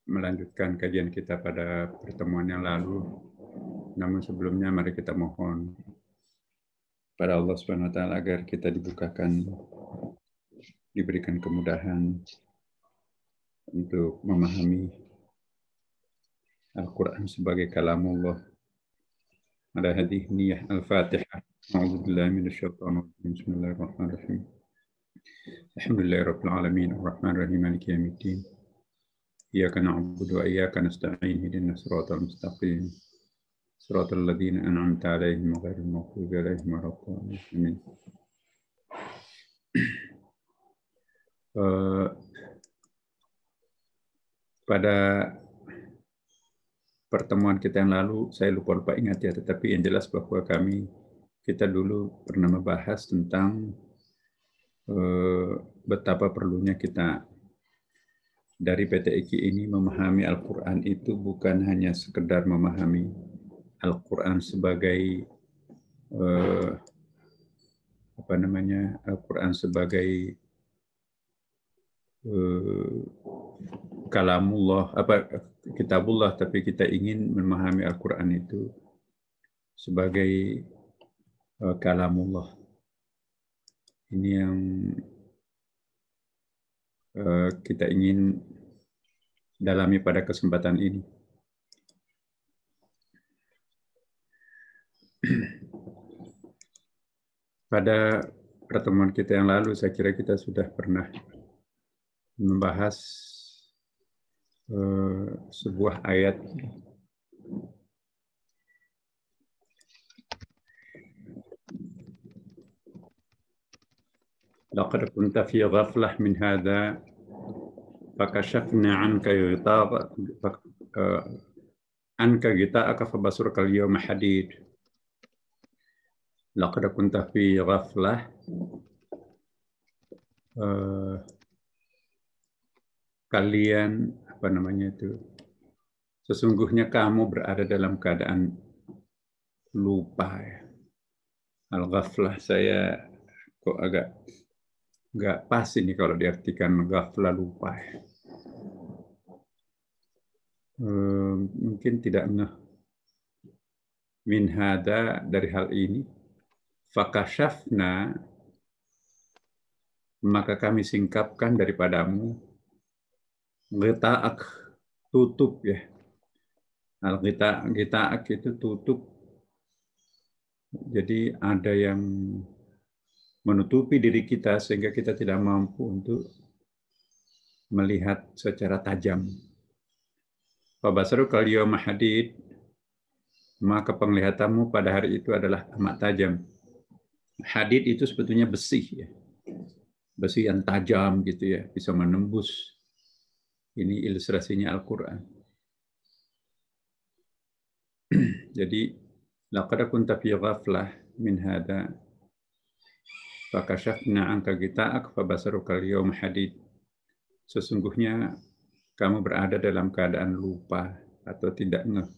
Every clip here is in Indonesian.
melanjutkan kajian kita pada pertemuan yang lalu. Namun sebelumnya mari kita mohon pada Allah Subhanahu wa taala agar kita dibukakan, diberikan kemudahan untuk memahami Al-Qur'an sebagai kalamullah. Ala hadhihi niyyah al-Fatihah. A'udzu billahi minasyaitonir rajim. Bismillahirrahmanirrahim. Alhamdulillahirabbil alamin, arrahmanir rahim, maliki yaumiddin. Iyyaka na'budu wa iyyaka nasta'in. Ihdinas siratal mustaqim. Siratal ladzina an'amta 'alaihim ghairil maghdubi 'alaihim waladdallin. Pada pertemuan kita yang lalu, saya lupa ingat ya, tetapi yang jelas bahwa kita dulu pernah membahas tentang betapa perlunya kita dari PTIQ ini memahami Al-Quran itu bukan hanya sekedar memahami Al-Quran sebagai Al-Quran sebagai kalamullah, kitabullah, tapi kita ingin memahami Al-Quran itu sebagai kalamullah. Ini yang kita ingin dalami pada kesempatan ini. Pada pertemuan kita yang lalu, saya kira kita sudah pernah membahas sebuah ayat laqad kunta fi ghaflah min hadha fakashafna anka ghita'aka fabasaraka al-yawma hadid. Laqad kunta fi ghaflah, kalian sesungguhnya kamu berada dalam keadaan lupa ya. Al-ghaflah saya kok agak nggak pas ini kalau diartikan ghaflah, lupa ya. Mungkin tidak ngeh. Min hada, dari hal ini, fakashafna, maka kami singkapkan daripadamu, ghita'ak, tutup ya. Al-ghita'ak itu tutup. Jadi ada yang menutupi diri kita sehingga kita tidak mampu untuk melihat secara tajam. Fabasarukal yawma hadid, maka penglihatanmu pada hari itu adalah amat tajam. Hadid itu sebetulnya besi ya. Besi yang tajam gitu ya, bisa menembus. Ini ilustrasinya Al-Quran. Jadi, laqad kunta fi ghaflah min hada fakashafna anka ghita'ak fabasarukal yawma hadid. Sesungguhnya kamu berada dalam keadaan lupa atau tidak ngeh,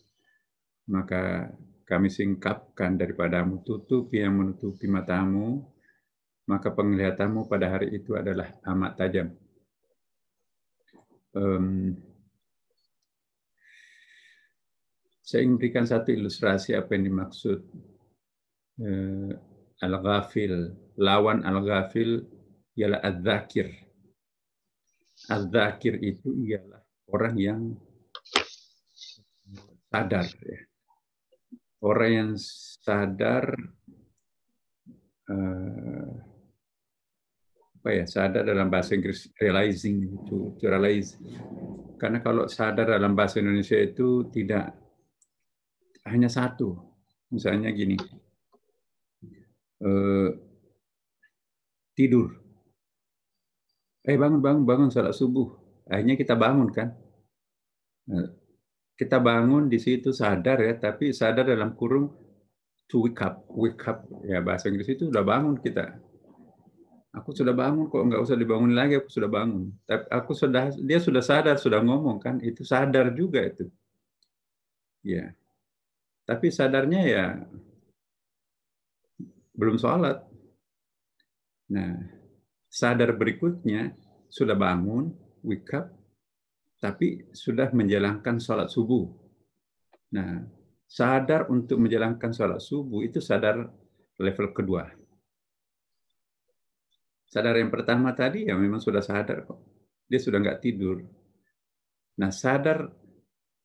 maka kami singkapkan daripadamu tutup yang menutupi matamu, maka penglihatanmu pada hari itu adalah amat tajam. Saya ingin berikan satu ilustrasi apa yang dimaksud al-ghafil. Lawan al-ghafil ialah al-dzakir. Al-dzakir itu ialah orang yang sadar ya. Orang yang sadar sadar dalam bahasa Inggris realizing, to realize. Karena kalau sadar dalam bahasa Indonesia itu tidak hanya satu. Misalnya gini, tidur. Bangun salat subuh. Akhirnya kita bangun kan. Kita bangun di situ sadar ya, tapi sadar dalam kurung to wake up ya, bahasa Inggris itu udah bangun kita. Aku sudah bangun kok, nggak usah dibangun lagi, aku sudah bangun. Tapi dia sudah sadar, sudah ngomong kan, itu sadar juga itu. Ya. Tapi sadarnya ya belum sholat. Nah, sadar berikutnya sudah bangun, wake up, tapi sudah menjalankan sholat subuh. Nah, sadar untuk menjalankan sholat subuh itu sadar level kedua. Sadar yang pertama tadi ya memang sudah sadar kok. Dia sudah nggak tidur. Nah, sadar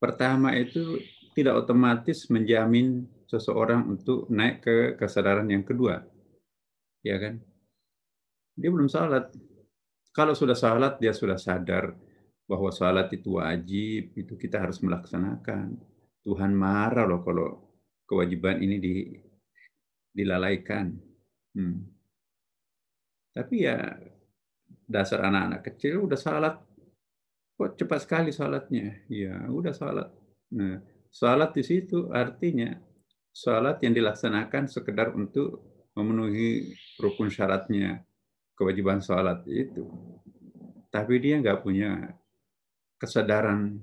pertama itu tidak otomatis menjamin seseorang untuk naik ke kesadaran yang kedua. Ya kan? Dia belum sholat. Kalau sudah sholat, dia sudah sadar bahwa sholat itu wajib, itu kita harus melaksanakan. Tuhan marah loh kalau kewajiban ini dilalaikan. Tapi ya dasar anak-anak kecil udah sholat, kok cepat sekali sholatnya. Ya udah sholat. Nah, sholat di situ artinya sholat yang dilaksanakan sekedar untuk memenuhi rukun syaratnya, kewajiban sholat itu. Tapi dia nggak punya kesadaran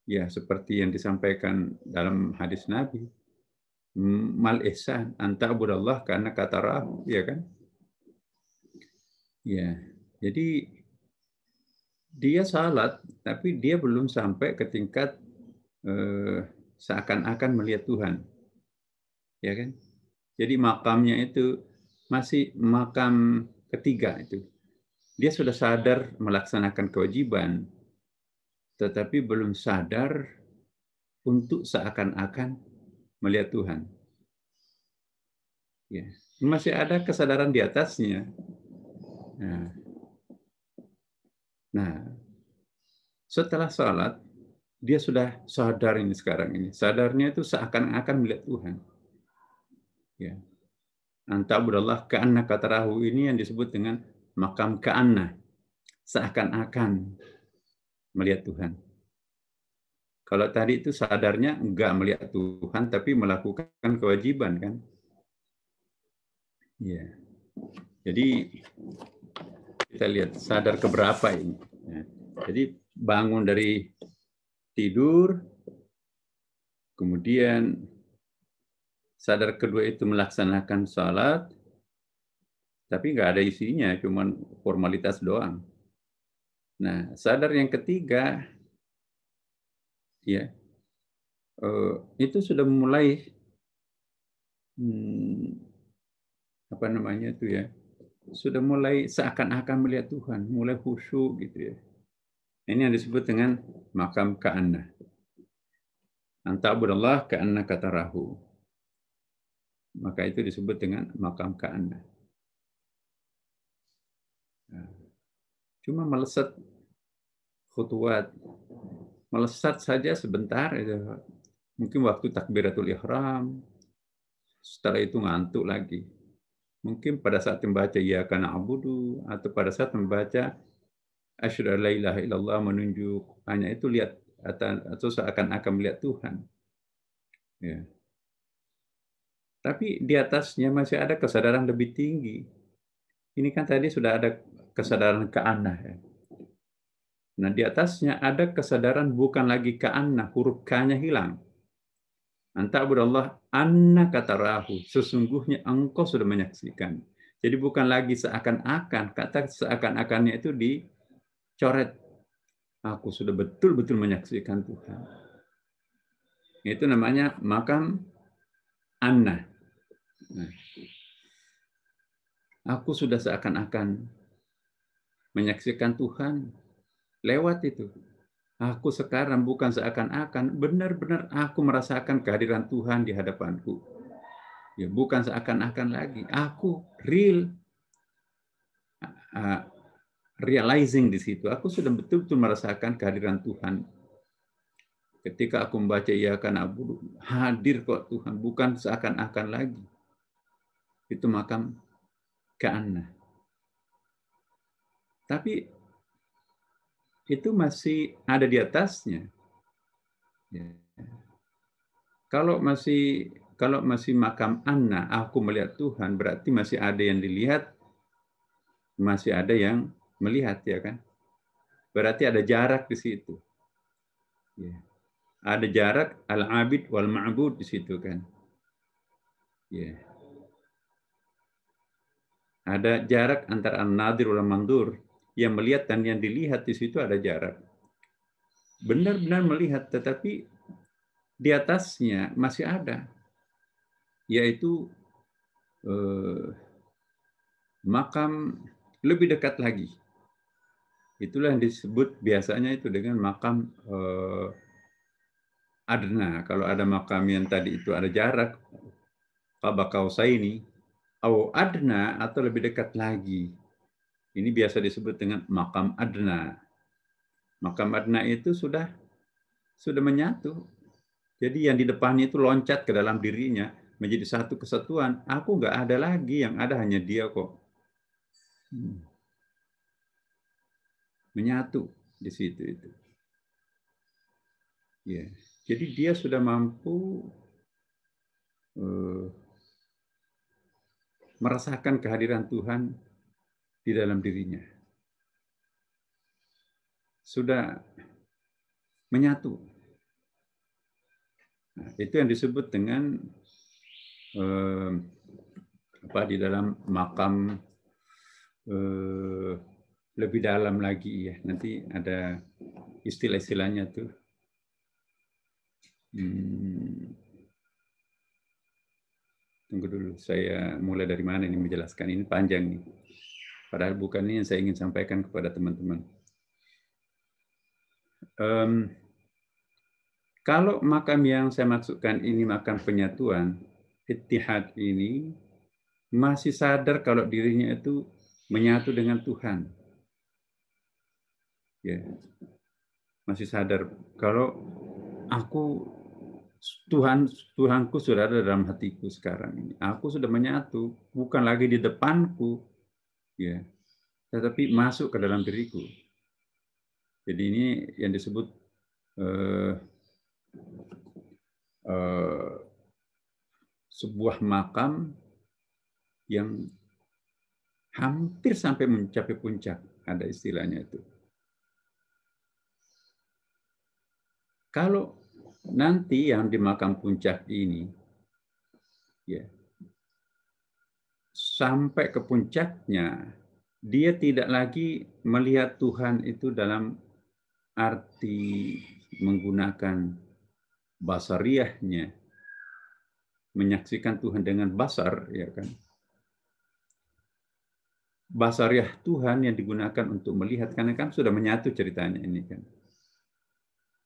ya seperti yang disampaikan dalam hadis Nabi. Mal ihsan anta abudallah karena kata rahu, ya kan? Ya, jadi dia salat, tapi dia belum sampai ke tingkat seakan-akan melihat Tuhan, ya kan? Jadi makamnya itu masih makam ketiga itu. Dia sudah sadar melaksanakan kewajiban, tetapi belum sadar untuk seakan-akan melihat Tuhan. Ya, masih ada kesadaran di atasnya. Nah, setelah salat, dia sudah sadar ini sekarang ini. Sadarnya itu seakan-akan melihat Tuhan. Ya. Anta'budallah ka'annaka tarahu ini yang disebut dengan makam ka'anna. Seakan-akan melihat Tuhan. Kalau tadi itu sadarnya enggak melihat Tuhan, tapi melakukan kewajiban kan. Ya. Jadi kita lihat sadar keberapa ini. Ya. Jadi bangun dari tidur, kemudian sadar kedua itu melaksanakan salat, tapi nggak ada isinya, cuman formalitas doang. Nah, sadar yang ketiga, ya, itu sudah mulai apa namanya itu ya, sudah mulai seakan-akan melihat Tuhan, mulai khusyuk gitu ya. Ini yang disebut dengan makam ka'anna. Anta'budallah ka'annaka tarahu. Maka itu disebut dengan makam ka'anna. Cuma melesat khutuwat, melesat saja sebentar, mungkin waktu takbiratul ihram, setelah itu ngantuk lagi. Mungkin pada saat membaca iyyaka na'budu atau pada saat membaca asyhadu an la ilaha illallah menunjuk hanya itu lihat atau seakan-akan melihat Tuhan. Ya. Tapi di atasnya masih ada kesadaran lebih tinggi. Ini kan tadi sudah ada kesadaran ka'anah ya. Nah, di atasnya ada kesadaran bukan lagi ka'anah, huruf K-nya hilang. Anta'budallah annaka tarahu. Sesungguhnya engkau sudah menyaksikan. Jadi bukan lagi seakan-akan, kata seakan-akannya itu dicoret. Aku sudah betul-betul menyaksikan Tuhan. Itu namanya makam anna. Nah, aku sudah seakan-akan menyaksikan Tuhan lewat itu. Aku sekarang bukan seakan-akan, benar-benar aku merasakan kehadiran Tuhan di hadapanku. Ya, bukan seakan-akan lagi. Aku real realizing di situ. Aku sudah betul-betul merasakan kehadiran Tuhan. Ketika aku membaca iyyaka na'budu, hadir kok Tuhan, bukan seakan-akan lagi. Itu makam ka'anna. Tapi itu masih ada di atasnya. Ya. Kalau masih makam anna, aku melihat Tuhan, berarti masih ada yang dilihat, masih ada yang melihat, ya kan? Berarti ada jarak di situ. Ya. Ada jarak al-abid wal ma'bud di situ kan. Ya. Ada jarak antara an-nadir wal mandur. Yang melihat dan yang dilihat di situ ada jarak. benar-benar melihat, tetapi di atasnya masih ada, yaitu makam lebih dekat lagi. Itulah yang disebut biasanya itu dengan makam adna. Kalau ada makam yang tadi itu ada jarak, qaba qausaini, au adna, atau lebih dekat lagi. Ini biasa disebut dengan makam adna. Makam adna itu sudah menyatu. Jadi yang di depannya itu loncat ke dalam dirinya, menjadi satu kesatuan. Aku nggak ada lagi, yang ada hanya dia kok. Menyatu di situ itu. Ya. Jadi dia sudah mampu merasakan kehadiran Tuhan di dalam dirinya. Sudah menyatu. Nah, itu yang disebut dengan di dalam makam lebih dalam lagi ya. Nanti ada istilah-istilahnya tuh. Tunggu dulu, saya mulai dari mana ini menjelaskan, ini panjang nih. Padahal bukan ini yang saya ingin sampaikan kepada teman-teman. Kalau makam yang saya maksudkan ini makam penyatuan, ittihad ini masih sadar kalau dirinya itu menyatu dengan Tuhan. Ya. Masih sadar kalau Tuhanku sudah ada dalam hatiku sekarang ini. Aku sudah menyatu, bukan lagi di depanku, ya, tetapi masuk ke dalam diriku. Jadi ini yang disebut sebuah makam yang hampir sampai mencapai puncak, ada istilahnya itu. Kalau nanti yang di makam puncak ini, ya, sampai ke puncaknya, dia tidak lagi melihat Tuhan itu dalam arti menggunakan basariahnya, menyaksikan Tuhan dengan basar, ya kan? Basariah Tuhan yang digunakan untuk melihat, karena kan sudah menyatu ceritanya ini kan.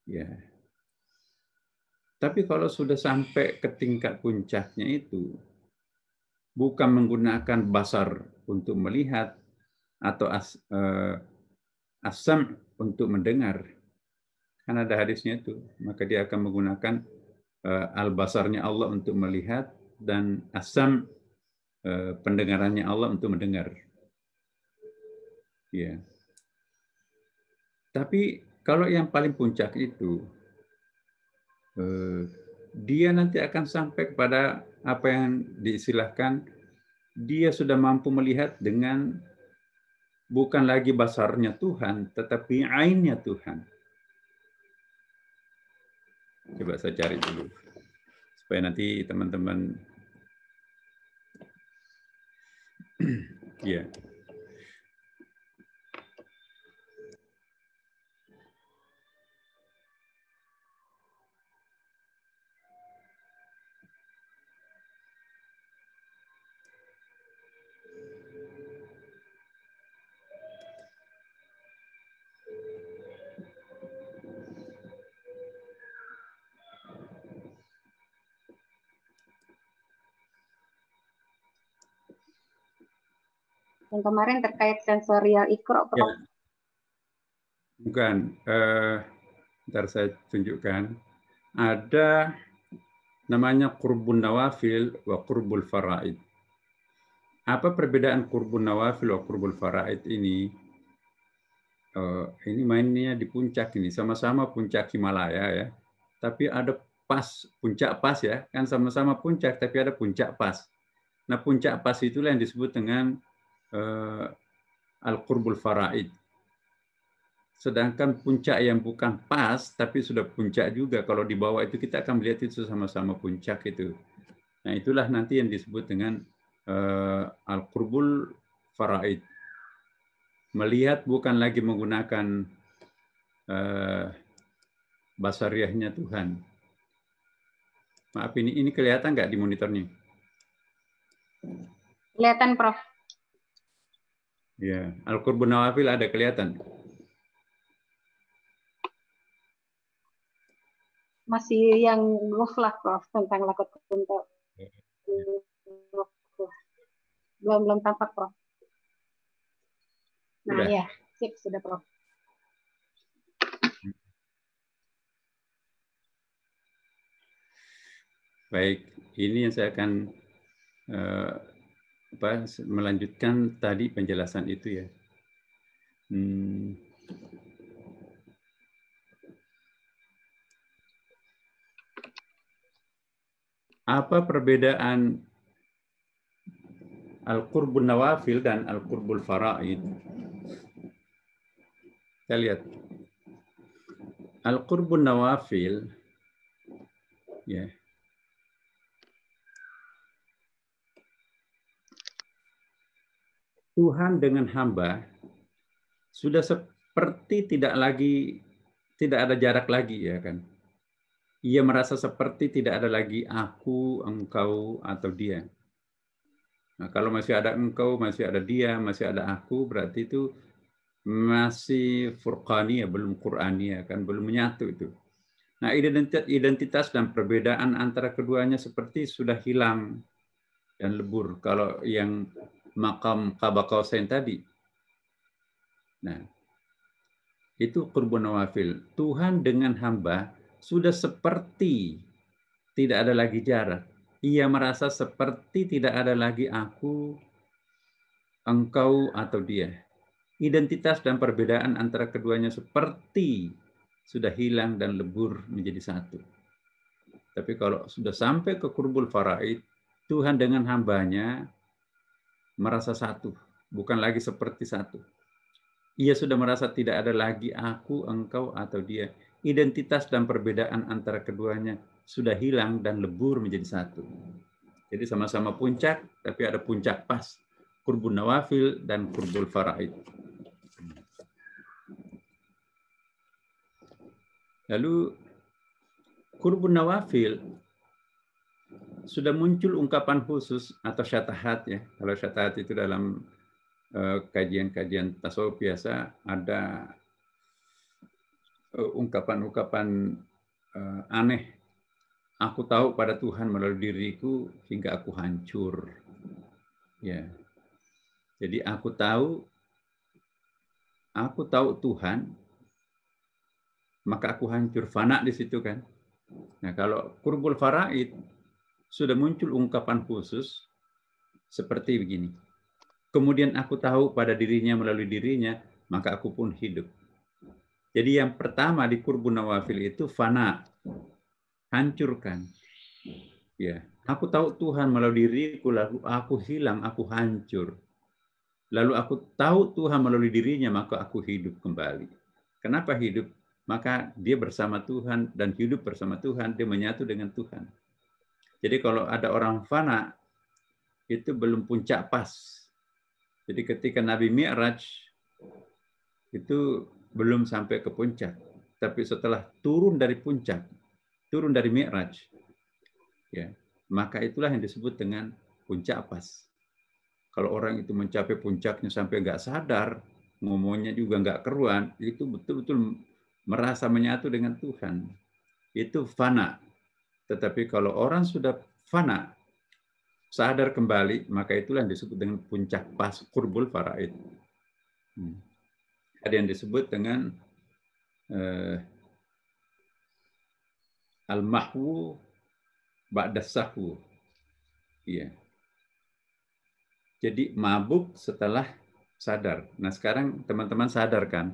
Ya. Tapi kalau sudah sampai ke tingkat puncaknya itu, bukan menggunakan basar untuk melihat atau asam untuk mendengar. Kan ada hadisnya itu, maka dia akan menggunakan al-basarnya Allah untuk melihat dan asam pendengarannya Allah untuk mendengar. Ya. Tapi kalau yang paling puncak itu, dia nanti akan sampai kepada apa yang diistilahkan, dia sudah mampu melihat dengan bukan lagi basarnya Tuhan, tetapi ainnya Tuhan. Coba saya cari dulu, supaya nanti teman-teman, ya. Yang kemarin terkait sensorial Iqra, Prof. Ya. Bukan, ntar saya tunjukkan. Ada namanya qurbun nawafil wa qurbul faraid. Apa perbedaan qurbun nawafil wa qurbul faraid ini? Ini mainnya di puncak ini, sama-sama puncak Himalaya ya. Tapi ada puncak pas ya, kan sama-sama puncak, tapi ada puncak pas. Nah puncak pas itulah yang disebut dengan al-qurbul faraid. Sedangkan puncak yang bukan pas, tapi sudah puncak juga, kalau di bawah itu kita akan melihat itu sama-sama puncak itu. Nah itulah nanti yang disebut dengan al-qurbul faraid. Melihat bukan lagi menggunakan basariahnya Tuhan. Maaf, ini kelihatan nggak di monitornya? Kelihatan, Prof. Ya, Al-Qurbun Nawafil ada kelihatan. Masih yang lah, Prof, tentang lakot untuk belum tampak, Prof. Nah, Sudah. ya, sip, sudah, Prof. Baik, ini yang saya akan melanjutkan tadi penjelasan itu ya. Apa perbedaan Al-Qurbun Nawafil dan Al-Qurbul Fara'id? Kita lihat. Al-Qurbun Nawafil, ya, Tuhan dengan hamba sudah seperti tidak ada jarak lagi, ya kan? Ia merasa seperti tidak ada lagi aku, engkau, atau dia. Nah, kalau masih ada engkau, masih ada dia, masih ada aku, berarti itu masih furqani, ya, belum Qur'ani, ya kan, belum menyatu itu. Nah, identitas dan perbedaan antara keduanya seperti sudah hilang dan lebur. Kalau yang makam Qaba Qausain tadi, nah, itu qurbun nawafil. Tuhan dengan hamba sudah seperti tidak ada lagi jarak. Ia merasa seperti tidak ada lagi aku, engkau, atau dia. Identitas dan perbedaan antara keduanya seperti sudah hilang dan lebur menjadi satu. Tapi kalau sudah sampai ke qurbul faraid, Tuhan dengan hambanya merasa satu, bukan lagi seperti satu. Ia sudah merasa tidak ada lagi aku, engkau, atau dia. Identitas dan perbedaan antara keduanya sudah hilang dan lebur menjadi satu. Jadi sama-sama puncak, tapi ada puncak pas. Qurbun nawafil dan qurbul faraid. Lalu qurbun nawafil sudah muncul ungkapan khusus atau syatahat, ya. Kalau syatahat itu dalam kajian-kajian tasawuf biasa ada ungkapan-ungkapan aneh. Aku tahu pada Tuhan melalui diriku hingga aku hancur. Ya. Jadi aku tahu Tuhan, maka aku hancur, fana di situ kan. Nah, kalau qurbul faraid sudah muncul ungkapan khusus seperti begini. Kemudian aku tahu pada dirinya melalui dirinya, maka aku pun hidup. Jadi yang pertama di qurbun nawafil itu fana, hancurkan. Ya, aku tahu Tuhan melalui diriku, lalu aku hilang, aku hancur. Lalu aku tahu Tuhan melalui dirinya, maka aku hidup kembali. Kenapa hidup? Maka dia bersama Tuhan dan hidup bersama Tuhan, dia menyatu dengan Tuhan. Jadi kalau ada orang fana, itu belum puncak pas. Jadi ketika Nabi Mi'raj, itu belum sampai ke puncak. Tapi setelah turun dari puncak, turun dari Mi'raj, ya, maka itulah yang disebut dengan puncak pas. Kalau orang itu mencapai puncaknya sampai nggak sadar, ngomongnya juga nggak keruan, itu betul-betul merasa menyatu dengan Tuhan. Itu fana. Tetapi kalau orang sudah fana, sadar kembali, maka itulah yang disebut dengan puncak pas, qurbul faraid. Ada yang disebut dengan al-mahwu ba'da sahwu. Iya. Jadi mabuk setelah sadar. Nah, sekarang teman-teman sadar kan?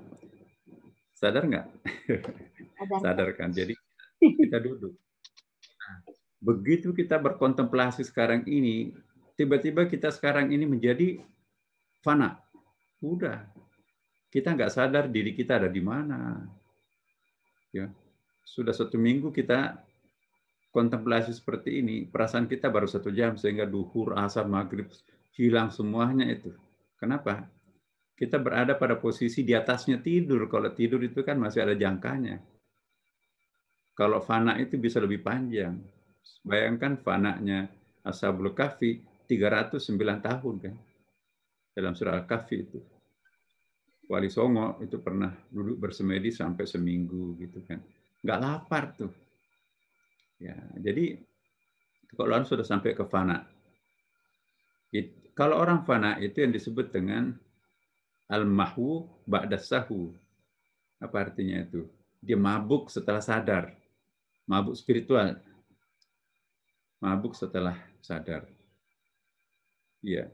Sadar nggak? Sadar kan? Jadi kita duduk. Nah, begitu kita berkontemplasi sekarang ini, tiba-tiba kita sekarang ini menjadi fana. Udah. Kita nggak sadar diri kita ada di mana. Ya. Sudah 1 minggu kita kontemplasi seperti ini, perasaan kita baru 1 jam, sehingga duhur, asar, maghrib, hilang semuanya itu. Kenapa? Kita berada pada posisi di atasnya tidur. Kalau tidur itu kan masih ada jangkanya. Kalau fana itu bisa lebih panjang. Bayangkan fananya Ashabul Kahfi 309 tahun kan. Dalam surah Al-Kahfi itu. Wali Songo itu pernah duduk bersemedi sampai seminggu gitu kan. Nggak lapar tuh. Ya, jadi kalau orang sudah sampai ke fana, kalau orang fana itu yang disebut dengan al-mahwu ba'da sahu. Apa artinya itu? Dia mabuk setelah sadar. Mabuk spiritual. Mabuk setelah sadar. Iya.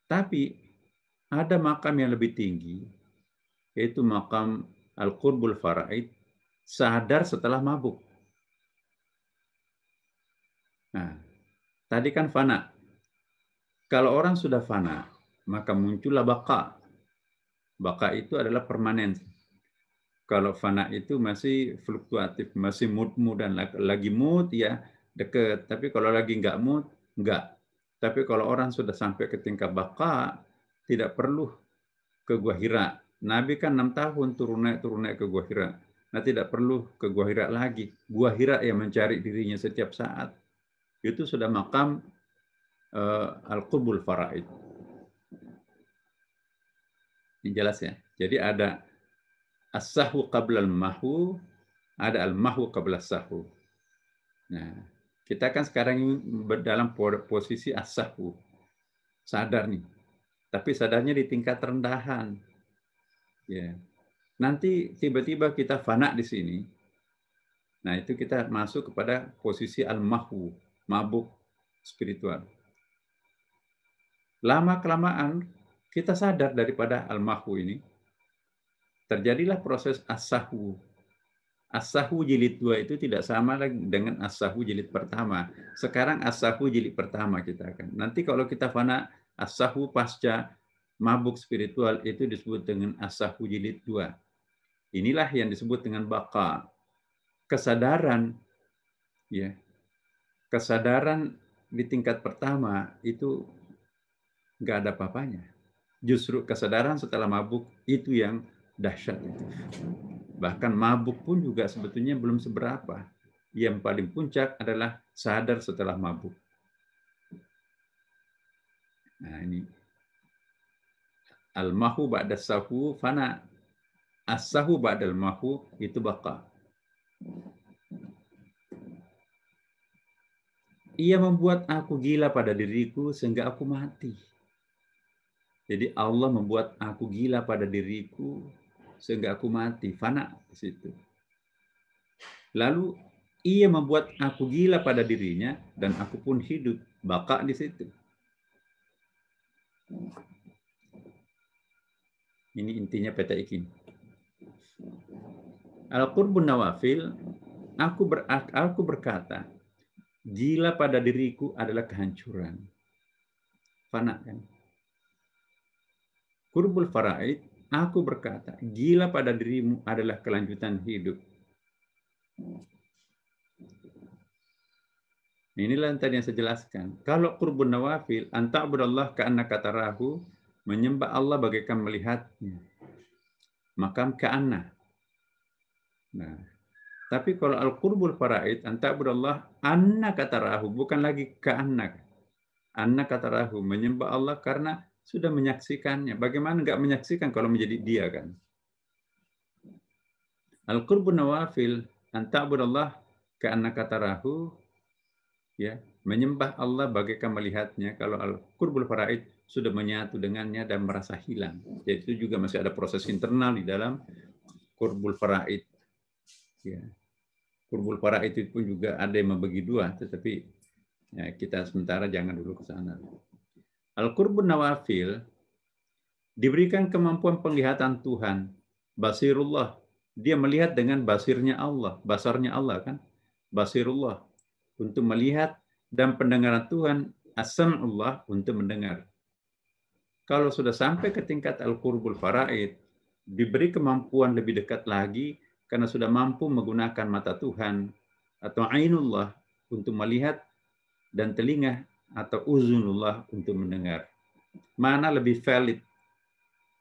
Tapi ada makam yang lebih tinggi, yaitu makam al-qurbul faraid, sadar setelah mabuk. Nah, tadi kan fana. Kalau orang sudah fana, maka muncullah baka. Baka itu adalah permanen. Kalau fana itu masih fluktuatif, masih mood-moodan. Lagi mood ya deket, tapi kalau lagi nggak mood, nggak. Tapi kalau orang sudah sampai ke tingkat baka, tidak perlu ke Gua Hira. Nabi kan 6 tahun turun naik ke Gua Hira. Nah, tidak perlu ke Gua Hira lagi. Gua Hira yang mencari dirinya setiap saat. Itu sudah makam al-qurbul faraid. Ini jelas ya. Jadi ada as-sahwu qabla al-mahwu, ada al-mahwu qabla as-sahwu. Nah, kita kan sekarang ini dalam posisi as-sahwu. Sadar nih. Tapi sadarnya di tingkat rendahan. Ya. Nanti tiba-tiba kita fana di sini. Nah, itu kita masuk kepada posisi al-mahwu, mabuk spiritual. Lama-kelamaan kita sadar daripada al-mahwu ini. Terjadilah proses as-sahwu. As-sahwu jilid 2 itu tidak sama lagi dengan as-sahwu jilid pertama. Sekarang as-sahwu jilid pertama kita akan. Nanti kalau kita fana as-sahwu pasca mabuk spiritual itu disebut dengan as-sahwu jilid 2. Inilah yang disebut dengan baka. Kesadaran ya. Kesadaran di tingkat pertama itu nggak ada apa-apanya. Justru kesadaran setelah mabuk itu yang dahsyat itu. Bahkan mabuk pun juga sebetulnya belum seberapa. Yang paling puncak adalah sadar setelah mabuk. Nah ini. Al-mahu ba'da sahu fana. As-sahu ba'dal mahu itu baka. Ia membuat aku gila pada diriku sehingga aku mati. Jadi Allah membuat aku gila pada diriku sehingga aku mati, fana di situ. Lalu ia membuat aku gila pada dirinya dan aku pun hidup, baka di situ. Ini intinya peta ikin. Al-Qurbun Nawafil, aku berkata, gila pada diriku adalah kehancuran. Fana kan? Qurbul Faraid, aku berkata, gila pada dirimu adalah kelanjutan hidup. Inilah yang tadi yang saya jelaskan. Kalau qurbun nawafil, anta'budallah ka'annaka tarahu, menyembah Allah bagaikan melihatnya. Makam ka'anna. Nah, tapi kalau al-qurbul faraid, anta'budallah annaka tarahu, bukan lagi ka'annaka. Annaka tarahu, menyembah Allah karena sudah menyaksikannya. Bagaimana enggak menyaksikan kalau menjadi dia kan? Al-qurbun nawafil, anta'budallah ka'annaka tarahu, ya, menyembah Allah bagaikan melihatnya. Kalau al-qurbul faraid sudah menyatu dengannya dan merasa hilang. Jadi itu juga masih ada proses internal di dalam qurbul faraid. Ya. Qurbul faraid itu pun juga ada yang membagi dua, tetapi ya, kita sementara jangan dulu ke sana. Al-qurbun nawafil diberikan kemampuan penglihatan Tuhan, basirullah. Dia melihat dengan basirnya Allah, basarnya Allah kan, basirullah untuk melihat, dan pendengaran Tuhan, as-sam'ullah untuk mendengar. Kalau sudah sampai ke tingkat al-qurbul faraid, diberi kemampuan lebih dekat lagi karena sudah mampu menggunakan mata Tuhan atau ainullah untuk melihat dan telinga atau uzunullah untuk mendengar. Mana lebih valid?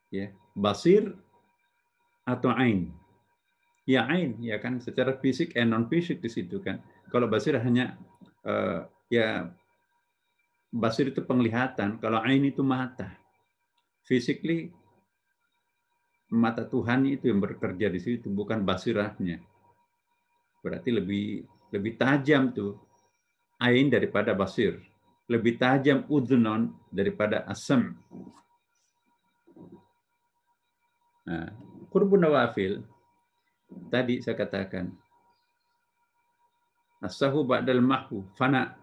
Ya, basir atau ain? ya ain, ya kan, secara fisik and non fisik di situ kan. Kalau basir hanya ya basir itu penglihatan, kalau ain itu mata. Physically mata Tuhan itu yang bekerja di situ, bukan basirahnya. Berarti lebih tajam tuh ain daripada basir. Lebih tajam udhunon daripada asam. Nah, qurbun nawafil tadi saya katakan as-sahu ba'dal mahwu, fana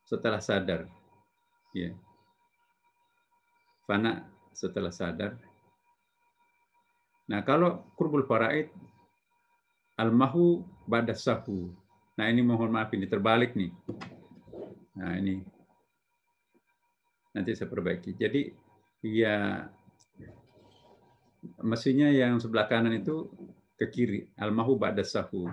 setelah sadar. Ya. Fana setelah sadar. Nah, kalau qurbul faraid al-mahwu ba'da sahu. Nah, ini mohon maaf ini terbalik nih. Nah, ini nanti saya perbaiki. Jadi ya mestinya yang sebelah kanan itu ke kiri, al-mahwu ba'da sahu.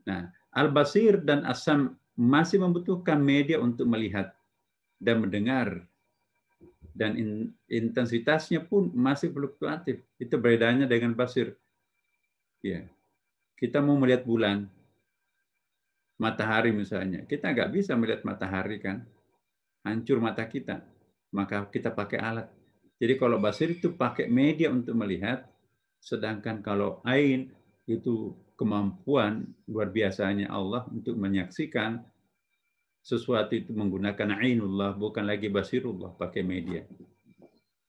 Nah, al-basir dan asam masih membutuhkan media untuk melihat dan mendengar, dan intensitasnya pun masih fluktuatif. Itu bedanya dengan basir. Ya, kita mau melihat bulan, matahari misalnya, kita nggak bisa melihat matahari kan, hancur mata kita, maka kita pakai alat. Jadi kalau basir itu pakai media untuk melihat, sedangkan kalau ain itu kemampuan luar biasanya Allah untuk menyaksikan sesuatu itu menggunakan ainullah, bukan lagi basirullah, pakai media.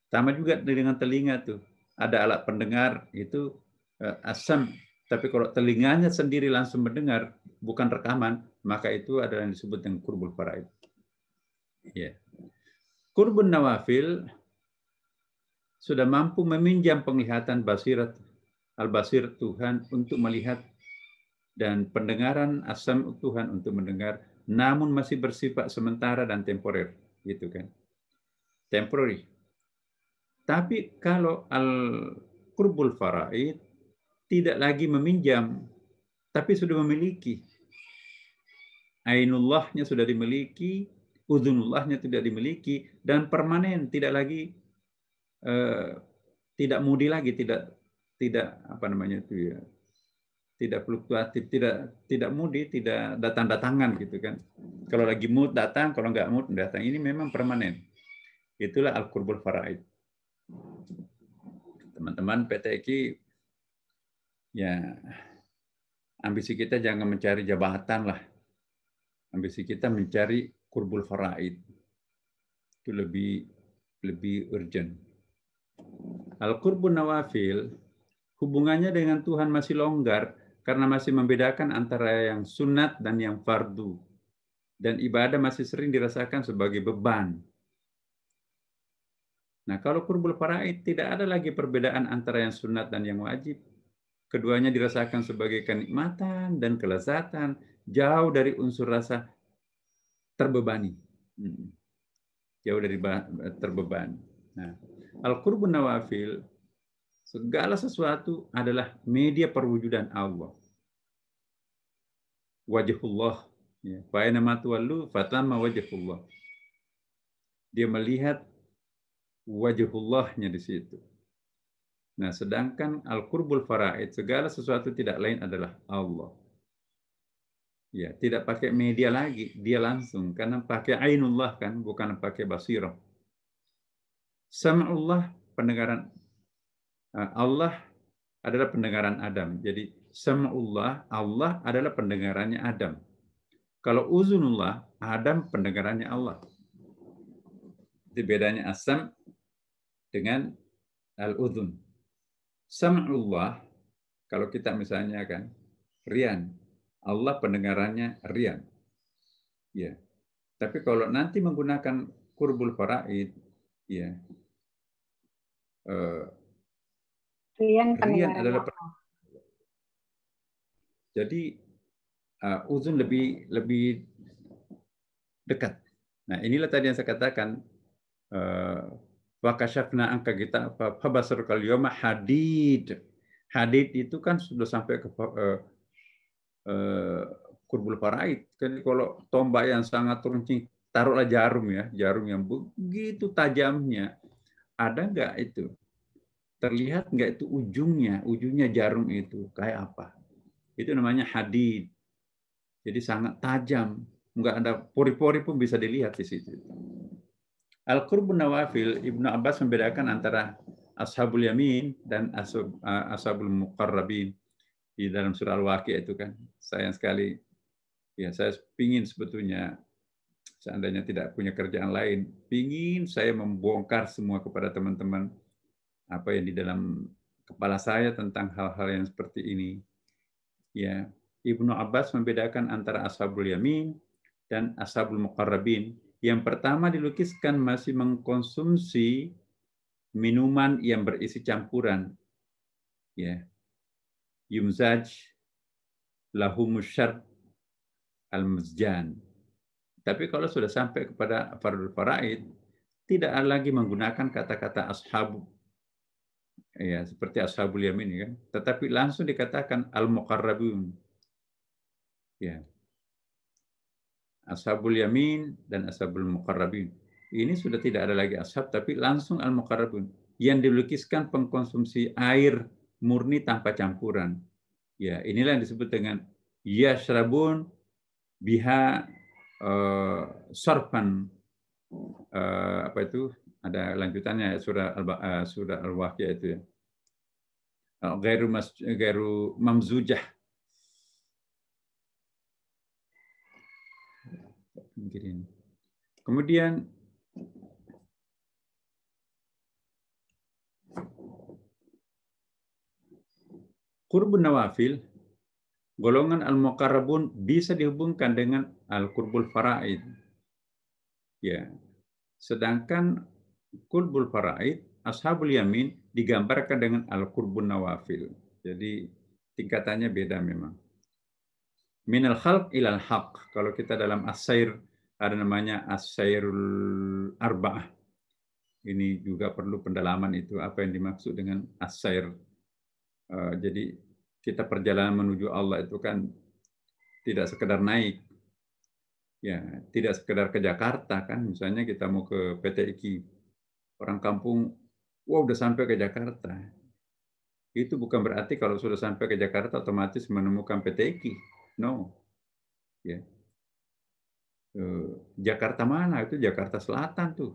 Sama juga dengan telinga tuh, ada alat pendengar itu asam, tapi kalau telinganya sendiri langsung mendengar, bukan rekaman, maka itu adalah yang disebut dengan qurbul faraid. Ya. Qurbun nawafil sudah mampu meminjam penglihatan basirat al-basir Tuhan untuk melihat dan pendengaran asam Tuhan untuk mendengar, namun masih bersifat sementara dan temporer, gitu kan? Temporary. Tapi kalau al-qurbul faraid tidak lagi meminjam, tapi sudah memiliki. Ainullahnya sudah dimiliki, udhunullahnya tidak dimiliki, dan permanen, tidak lagi tidak mudi lagi, tidak apa namanya itu ya, tidak fluktuatif, tidak mudi, tidak datang-datangan gitu kan. Kalau lagi mood datang, kalau nggak mood datang. Ini memang permanen. Itulah al-qurbul faraid. Teman-teman PTQ, ya ambisi kita jangan mencari jabatan lah. Ambisi kita mencari qurbul faraid. Itu lebih urgent. Al-qurbun nawafil hubungannya dengan Tuhan masih longgar karena masih membedakan antara yang sunat dan yang fardu. Dan ibadah masih sering dirasakan sebagai beban. Nah, kalau qurbul faraid tidak ada lagi perbedaan antara yang sunat dan yang wajib. Keduanya dirasakan sebagai kenikmatan dan kelezatan, jauh dari unsur rasa terbebani. Jauh dari terbebani. Nah, al-qurbun nawafil, segala sesuatu adalah media perwujudan Allah. Wajhullah. Fa aina tuwallu fatamma wajhullah. Dia melihat wajhullahnya di situ. Nah, sedangkan al-qurbul faraid, segala sesuatu tidak lain adalah Allah. Ya, tidak pakai media lagi, dia langsung, karena pakai ainullah kan, bukan pakai basirah. Sam'ullah, pendengaran Allah adalah pendengaran Adam. Jadi sam'ullah, Allah adalah pendengarannya Adam. Kalau uzunullah, Adam pendengarannya Allah. Itu bedanya asam dengan al-udhun. Sam'ullah, kalau kita misalnya kan, rian. Allah pendengarannya rian. Ya. Tapi kalau nanti menggunakan qurbul faraid, ya, rian adalah jadi uzun lebih dekat. Nah, inilah tadi yang saya katakan, wa kasyafna anka kita fabasarukal yawma hadid. Hadid itu kan sudah sampai ke qurbul faraid. Kan kalau tombak yang sangat runcing, taruhlah jarum ya, jarum yang begitu tajamnya, ada nggak itu terlihat nggak itu ujungnya jarum itu kayak apa? Itu namanya hadid. Jadi sangat tajam, nggak ada pori-pori pun bisa dilihat di situ. Al-Qurbun Nawafil, Ibnu Abbas membedakan antara Ashabul Yamin dan Ashabul Muqarrabin di dalam surah Al-Waqiah itu kan. Sayang sekali, ya saya pingin sebetulnya seandainya tidak punya kerjaan lain, pingin saya membongkar semua kepada teman-teman apa yang di dalam kepala saya tentang hal-hal yang seperti ini. Ya, Ibnu Abbas membedakan antara Ashabul Yamin dan Ashabul Muqarrabin. Yang pertama dilukiskan masih mengkonsumsi minuman yang berisi campuran. Ya. Yumzaj lahumus syarb al-muzjan. Tapi kalau sudah sampai kepada fardul faraid, tidak lagi menggunakan kata-kata ashab, ya seperti ashabul yamin kan, tetapi langsung dikatakan al-muqarrabun. Ya. Ashabul yamin dan ashabul muqarrabin. Ini sudah tidak ada lagi ashab, tapi langsung al-muqarrabun. Yang dilukiskan pengkonsumsi air murni tanpa campuran. Ya, inilah yang disebut dengan yashrabun biha sarfan. Apa itu? Ada lanjutannya surah Al-Waqiah itu ya. Gairu mamzujah. Kemudian qurbun nawafil, golongan al-muqarrabun bisa dihubungkan dengan al-qurbul faraid. Ya. Sedangkan qurbul faraid, ashabul yamin digambarkan dengan al-qurbun nawafil. Jadi tingkatannya beda memang. Minal khalq ilal haq. Kalau kita dalam as-sair ada namanya as-sairul arba'ah. Ini juga perlu pendalaman itu apa yang dimaksud dengan as-sair. Jadi kita perjalanan menuju Allah itu kan tidak sekedar naik, ya tidak sekedar ke Jakarta kan, misalnya kita mau ke PTIQ, orang kampung, wah udah sampai ke Jakarta. Itu bukan berarti kalau sudah sampai ke Jakarta otomatis menemukan PTIQ, no. Ya. Jakarta mana? Itu Jakarta Selatan tuh.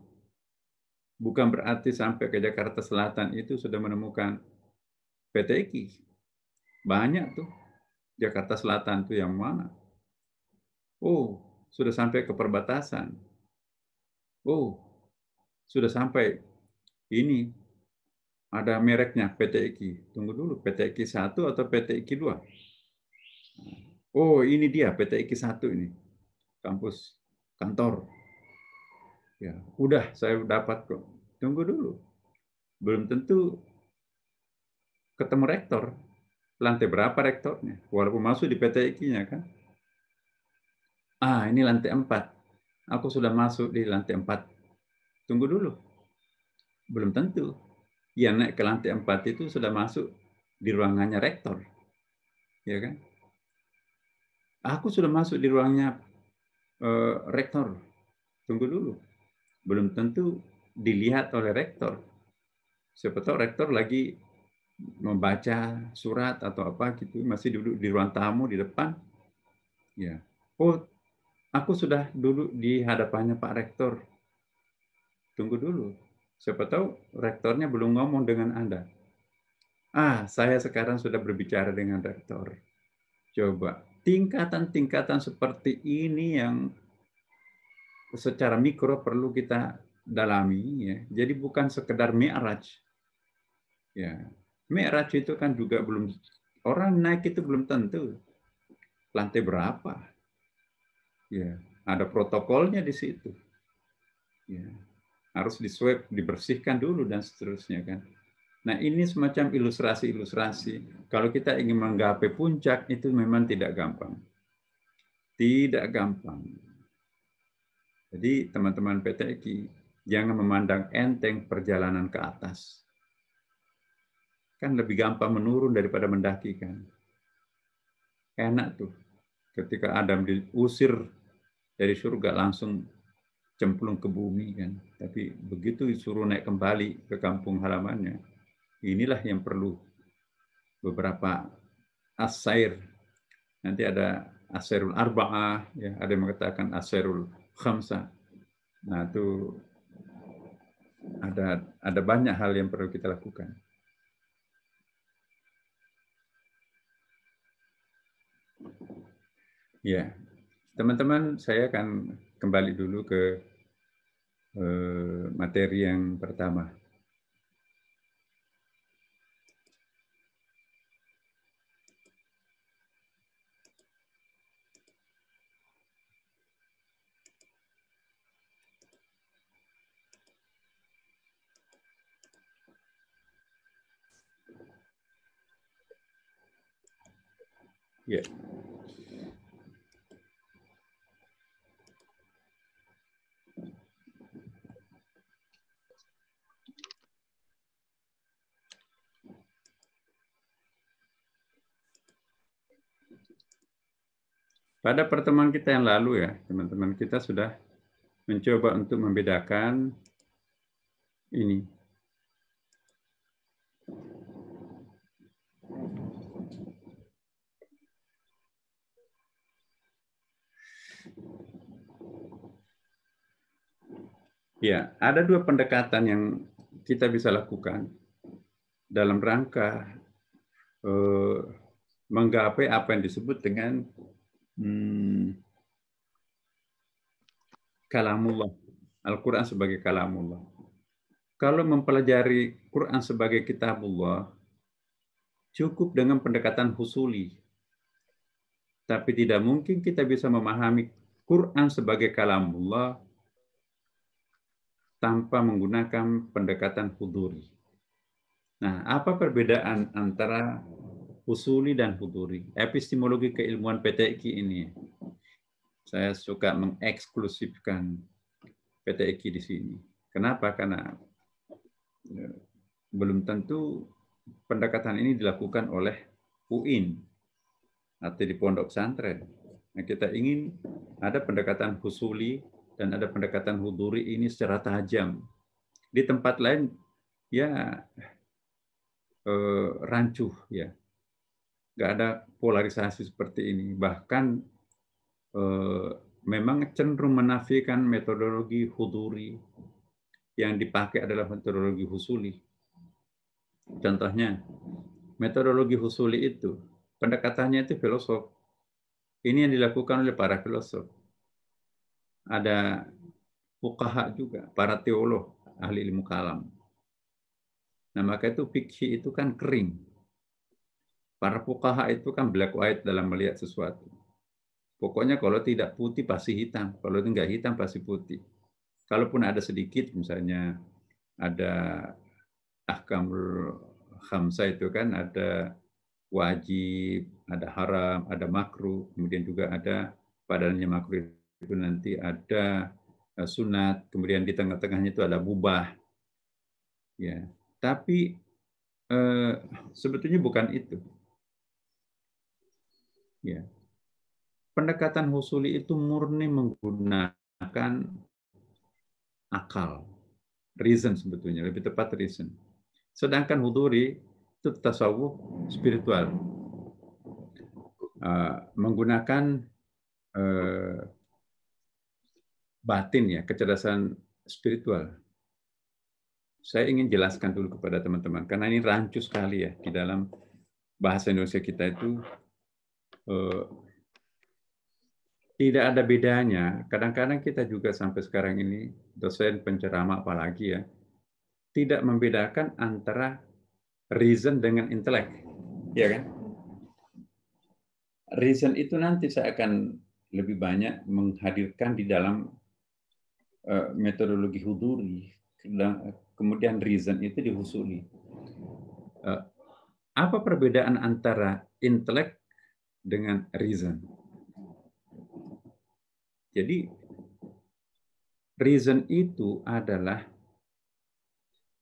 Bukan berarti sampai ke Jakarta Selatan itu sudah menemukan PTIQ. Banyak tuh. Jakarta Selatan tuh yang mana? Oh, sudah sampai ke perbatasan. Oh, sudah sampai ini ada mereknya PTIQ. Tunggu dulu, PTIQ 1 atau PTIQ 2? Oh, ini dia PTIQ 1 ini. Kampus kantor. Ya, udah saya dapat kok. Tunggu dulu. Belum tentu ketemu rektor. Lantai berapa rektornya? Walaupun masuk di PTIQ-nya kan. Ah, ini lantai 4. Aku sudah masuk di lantai 4. Tunggu dulu. Belum tentu. Yang naik ke lantai 4 itu sudah masuk di ruangannya rektor. Ya kan? Aku sudah masuk di ruangnya rektor. Tunggu dulu. Belum tentu dilihat oleh rektor. Siapa tahu rektor lagi membaca surat atau apa gitu, masih duduk di ruang tamu di depan. Ya. Oh, aku sudah duduk di hadapannya Pak Rektor. Tunggu dulu. Siapa tahu rektornya belum ngomong dengan Anda. Ah, saya sekarang sudah berbicara dengan rektor. Coba, tingkatan-tingkatan seperti ini yang secara mikro perlu kita dalami ya. Jadi bukan sekedar mi'raj. Ya. Mi'raj itu kan juga belum, orang naik itu belum tentu lantai berapa. Ya, ada protokolnya di situ. Ya. Harus diswab, dibersihkan dulu dan seterusnya kan. Nah, ini semacam ilustrasi-ilustrasi. Kalau kita ingin menggapai puncak itu memang tidak gampang. Tidak gampang. Jadi teman-teman PTIQ jangan memandang enteng perjalanan ke atas. Kan lebih gampang menurun daripada mendaki kan. Enak tuh ketika Adam diusir dari surga langsung cemplung ke bumi kan. Tapi begitu disuruh naik kembali ke kampung halamannya, Inilah yang perlu beberapa asair. Nanti ada asairul arba'ah, ya, ada yang mengatakan asairul khamsah. Nah, itu ada banyak hal yang perlu kita lakukan. Ya, teman-teman, saya akan kembali dulu ke materi yang pertama. Ya. Pada pertemuan kita yang lalu ya, teman-teman, kita sudah mencoba untuk membedakan ini. Ya, ada dua pendekatan yang kita bisa lakukan dalam rangka menggapai apa yang disebut dengan kalamullah, Al-Quran sebagai kalamullah. Kalau mempelajari Quran sebagai kitabullah, cukup dengan pendekatan husuli. Tapi tidak mungkin kita bisa memahami Quran sebagai kalamullah tanpa menggunakan pendekatan huduri. Nah, apa perbedaan antara husuli dan huduri? Epistemologi keilmuan PTQ ini. Saya suka mengeksklusifkan PTQ di sini. Kenapa? Karena belum tentu pendekatan ini dilakukan oleh UIN atau di pondok pesantren. Nah, kita ingin ada pendekatan husuli dan ada pendekatan huduri ini secara tajam. Di tempat lain ya rancuh ya, nggak ada polarisasi seperti ini. Bahkan memang cenderung menafikan metodologi huduri, yang dipakai adalah metodologi husuli. Contohnya, metodologi husuli itu pendekatannya itu filosof. Ini yang dilakukan oleh para filosof. Ada fuqaha juga, para teolog, ahli ilmu kalam. Nah, maka itu fikih itu kan kering. Para fuqaha itu kan black white dalam melihat sesuatu. Pokoknya kalau tidak putih pasti hitam, kalau itu enggak hitam pasti putih. Kalaupun ada sedikit, misalnya ada ahkamul khamsah itu kan ada wajib, ada haram, ada makruh, kemudian juga ada padanya makruh itu nanti ada sunat, kemudian di tengah-tengahnya itu ada mubah. Ya, tapi sebetulnya bukan itu. Ya, pendekatan husuli itu murni menggunakan akal, reason sebetulnya, lebih tepat reason. Sedangkan huduri itu tasawuf spiritual, menggunakan batin ya, kecerdasan spiritual. Saya ingin jelaskan dulu kepada teman-teman, karena ini rancu sekali ya di dalam bahasa Indonesia kita itu tidak ada bedanya. Kadang-kadang kita juga sampai sekarang ini, dosen penceramah apalagi ya, tidak membedakan antara reason dengan intelek. Ya kan? Reason itu nanti saya akan lebih banyak menghadirkan di dalam metodologi huduri. Kemudian reason itu dihusuli. Apa perbedaan antara intelek dengan reason? Jadi reason itu adalah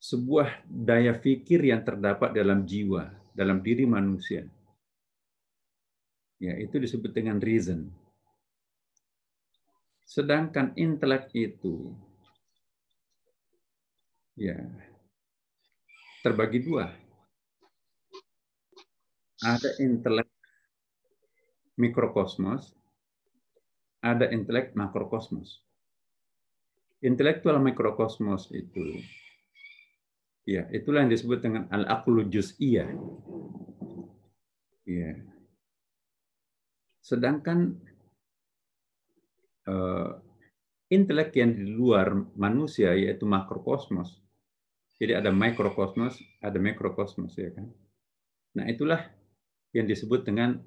sebuah daya pikir yang terdapat dalam jiwa, dalam diri manusia. Ya, itu disebut dengan reason. Sedangkan intelek itu ya terbagi dua. ada intelek mikrokosmos, ada intelek makrokosmos. Intelektual mikrokosmos itu, ya, itulah yang disebut dengan al-aqlu juz'iyah. Ya. Sedangkan intelek yang di luar manusia yaitu makrokosmos. Jadi ada mikrokosmos, ada mikrokosmos, ya kan. Nah, itulah yang disebut dengan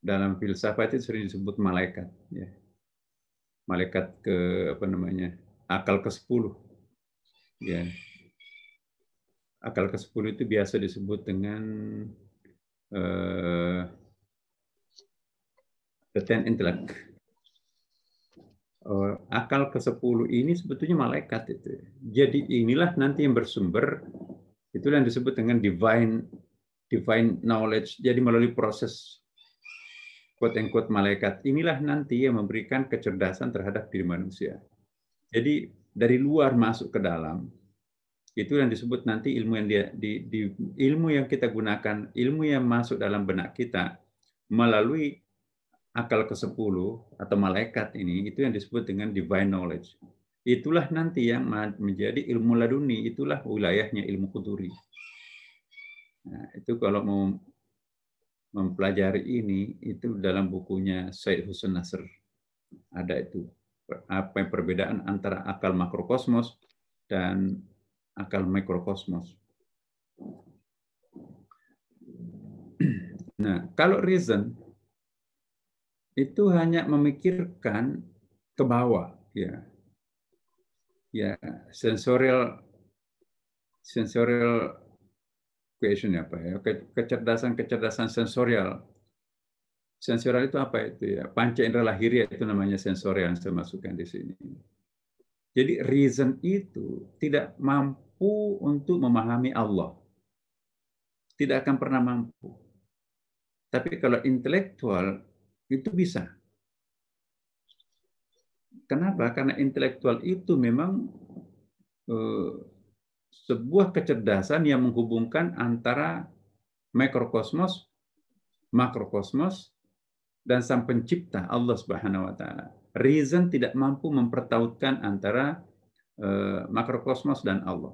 dalam filsafat itu sering disebut malaikat, ya. Malaikat akal ke-10. Ya. Akal ke-10 itu biasa disebut dengan the 10 intellect. Akal ke-10 ini sebetulnya malaikat itu. Jadi inilah nanti yang bersumber, itulah yang disebut dengan divine knowledge. Jadi melalui proses quote-unquote malaikat, inilah nanti yang memberikan kecerdasan terhadap diri manusia. Jadi dari luar masuk ke dalam, itu yang disebut nanti ilmu yang ilmu yang kita gunakan, ilmu yang masuk dalam benak kita melalui akal ke-10 atau malaikat ini, itu yang disebut dengan divine knowledge. Itulah nanti yang menjadi ilmu laduni, itulah wilayahnya ilmu quduri. Nah, itu kalau mau mempelajari ini, itu dalam bukunya Said Hussein Nasr. Ada itu. Apa yang perbedaan antara akal makrokosmos dan akal mikrokosmos. Nah, kalau reason itu hanya memikirkan ke bawah, ya. Ya, sensorial question apa ya? Kecerdasan sensorial. Sensorial itu apa itu ya? Panca indera lahiriah itu namanya sensorial yang saya masukkan di sini. Jadi reason itu tidak mampu untuk memahami Allah. Tidak akan pernah mampu. Tapi kalau intelektual itu bisa. Kenapa? Karena intelektual itu memang sebuah kecerdasan yang menghubungkan antara mikrokosmos, makrokosmos, dan sang pencipta Allah Subhanahu wa taala. Reason tidak mampu mempertautkan antara makrokosmos dan Allah.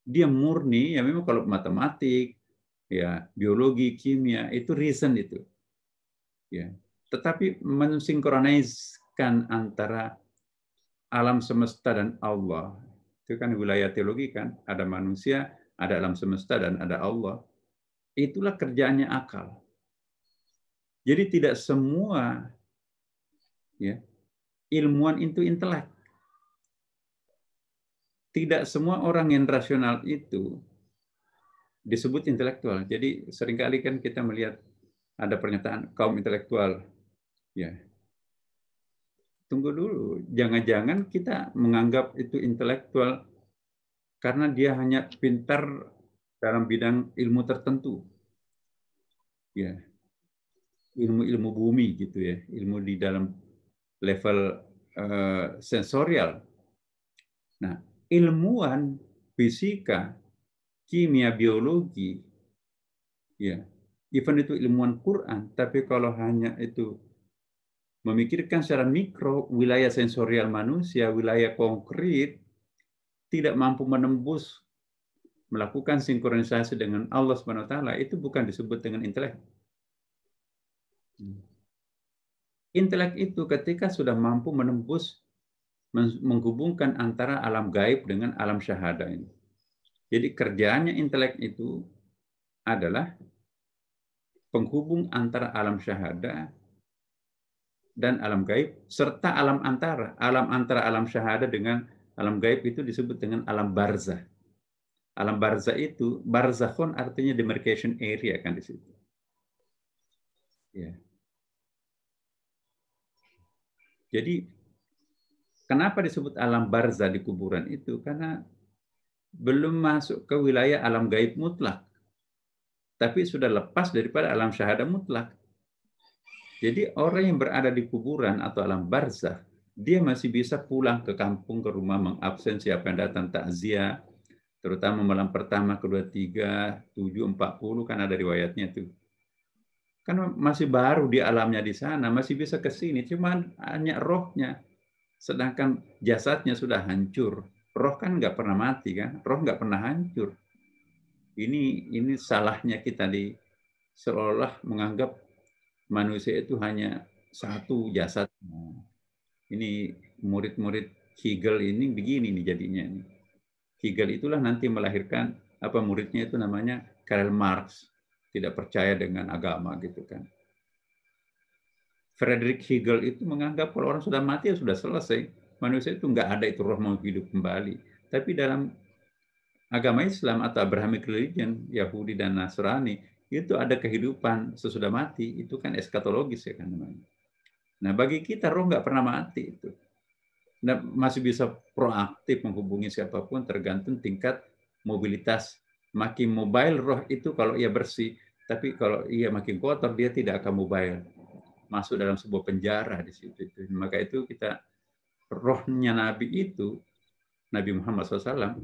Dia murni, ya memang kalau matematik, ya biologi, kimia, itu reason itu. Ya. Tetapi mensinkroniskan antara alam semesta dan Allah, itu kan wilayah teologi kan, ada manusia, ada alam semesta, dan ada Allah. Itulah kerjaannya akal. Jadi tidak semua ya, ilmuwan itu intelek. Tidak semua orang yang rasional itu disebut intelektual. Jadi seringkali kan kita melihat ada pernyataan kaum intelektual. Ya. Tunggu dulu, jangan-jangan kita menganggap itu intelektual karena dia hanya pintar dalam bidang ilmu tertentu. Ya. Ilmu-ilmu bumi gitu ya, ilmu di dalam level sensorial. Nah, ilmuwan fisika, kimia, biologi, ya, even itu ilmuwan Quran, tapi kalau hanya itu memikirkan secara mikro wilayah sensorial manusia, wilayah konkret, tidak mampu menembus melakukan sinkronisasi dengan Allah Subhanahu wa taala, itu bukan disebut dengan intelek. Intelek itu ketika sudah mampu menembus, menghubungkan antara alam gaib dengan alam syahada ini. Jadi kerjaannya intelek itu adalah penghubung antara alam syahada dan alam gaib, serta alam antara alam syahada dengan alam gaib itu disebut dengan alam barzah. Alam barzah itu, barzakhun artinya demarcation area kan di situ. Ya. Jadi kenapa disebut alam barzah di kuburan itu? Karena belum masuk ke wilayah alam gaib mutlak, tapi sudah lepas daripada alam syahada mutlak. Jadi orang yang berada di kuburan atau alam barzah, dia masih bisa pulang ke kampung, ke rumah, mengabsen siapa yang datang takziah, Terutama malam pertama, kedua, 3, 7, 40 kan ada riwayatnya tuh. Kan masih baru di alamnya di sana, masih bisa ke sini, cuman hanya rohnya. Sedangkan jasadnya sudah hancur. Roh kan nggak pernah mati kan, roh nggak pernah hancur. Ini salahnya kita di seolah menganggap manusia itu hanya satu jasad. Ini murid-murid Hegel ini begini nih jadinya. Hegel itulah nanti melahirkan apa muridnya itu namanya Karl Marx, tidak percaya dengan agama gitu kan. Friedrich Hegel itu menganggap kalau orang sudah mati ya sudah selesai. Manusia itu nggak ada itu roh mau hidup kembali. Tapi dalam agama Islam atau Abrahamic religion, Yahudi dan Nasrani, itu ada kehidupan sesudah mati. Itu kan eskatologis ya kan namanya. Nah bagi kita roh nggak pernah mati itu. Nah, masih bisa proaktif menghubungi siapapun tergantung tingkat mobilitas. Makin mobile roh itu kalau ia bersih, tapi kalau ia makin kotor dia tidak akan mobile. Masuk dalam sebuah penjara di situ. Maka itu kita rohnya Nabi itu, Nabi Muhammad SAW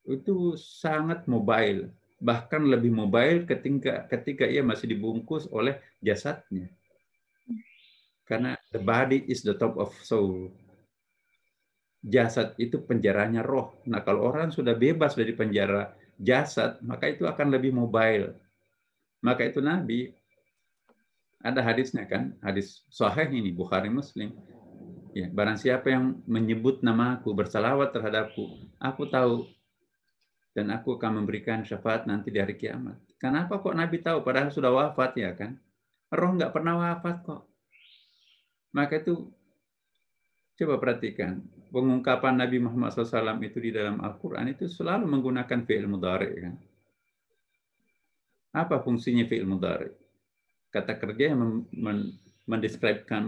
itu sangat mobile, bahkan lebih mobile ketika ia masih dibungkus oleh jasadnya. Karena the body is the top of soul. Jasad itu penjaranya roh. Nah, kalau orang sudah bebas dari penjara jasad, maka itu akan lebih mobile. Maka itu Nabi, ada hadisnya kan, hadis sahih ini, Bukhari Muslim. Ya, barang siapa yang menyebut namaku, bersalawat terhadapku, aku tahu dan aku akan memberikan syafaat nanti di hari kiamat. Kenapa kok Nabi tahu? Padahal sudah wafat ya kan? Roh nggak pernah wafat kok. Maka itu coba perhatikan, pengungkapan Nabi Muhammad SAW itu di dalam Al-Quran itu selalu menggunakan fi'il mudhari kan? Apa fungsinya fi'il mudhari? Kata kerja yang mendeskripsikan,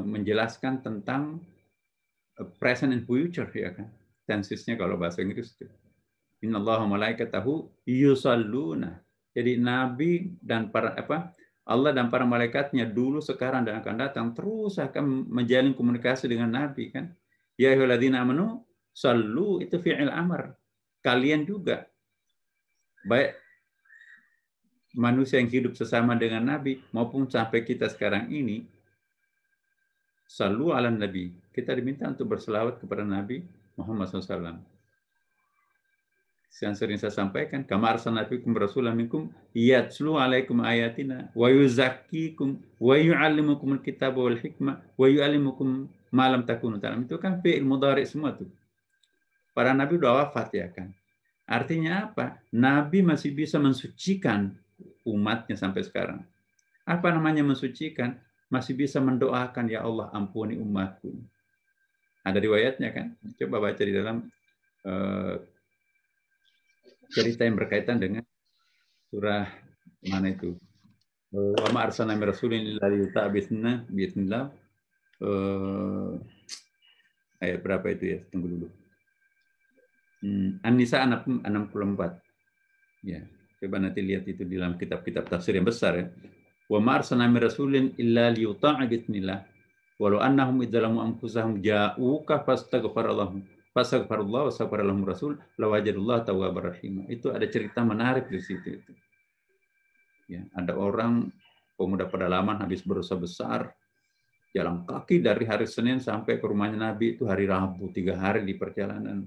menjelaskan tentang present and future ya kan? Tensesnya kalau bahasa Inggris itu. Innallaha malaikatahu yusalluna. Jadi Nabi dan para Allah dan para malaikatnya dulu, sekarang dan akan datang terus akan menjalin komunikasi dengan Nabi kan. Ya ayyuhalladzina amanu sallu itu fi'il amr. Kalian juga baik manusia yang hidup sesama dengan Nabi maupun sampai kita sekarang ini sallu ala Nabi. Kita diminta untuk berselawat kepada Nabi Muhammad SAW. Yang sering saya sampaikan, kama arsalna fikum rasulan minkum yatslu alaikum ayatina wa yuzakkikum wa yu'allimukumul kitaba wal hikmah wa yu'allimukum ma lam takunu ta'lamun. Itu kan fi'il mudhari semua tuh. Para nabi udah wafat ya kan. Artinya apa? Nabi masih bisa mensucikan umatnya sampai sekarang. Apa namanya mensucikan? Masih bisa mendoakan, ya Allah ampuni umatku. Ada riwayatnya kan? Coba baca di dalam cerita yang berkaitan dengan surah mana itu? Wa ma arsalna min rasulin illa liyuta'a bi'idznillah. Ayat berapa itu ya? Tunggu dulu. An-Nisa 64. Ya, coba nanti lihat itu di dalam kitab-kitab tafsir yang besar ya. Wa ma arsalna min rasulin illa liyuta'a bi'idznillah. Walau annahum idzalamu anfusahum ja'uka fastaghfirallahum fastaghfirullah wa saghfara lahum rasul lawajadullah tawwabar rahim. Itu ada cerita menarik di situ itu. Ya, ada orang pemuda pedalaman habis berdosa besar, jalan kaki dari hari Senin sampai ke rumahnya Nabi itu hari Rabu, 3 hari di perjalanan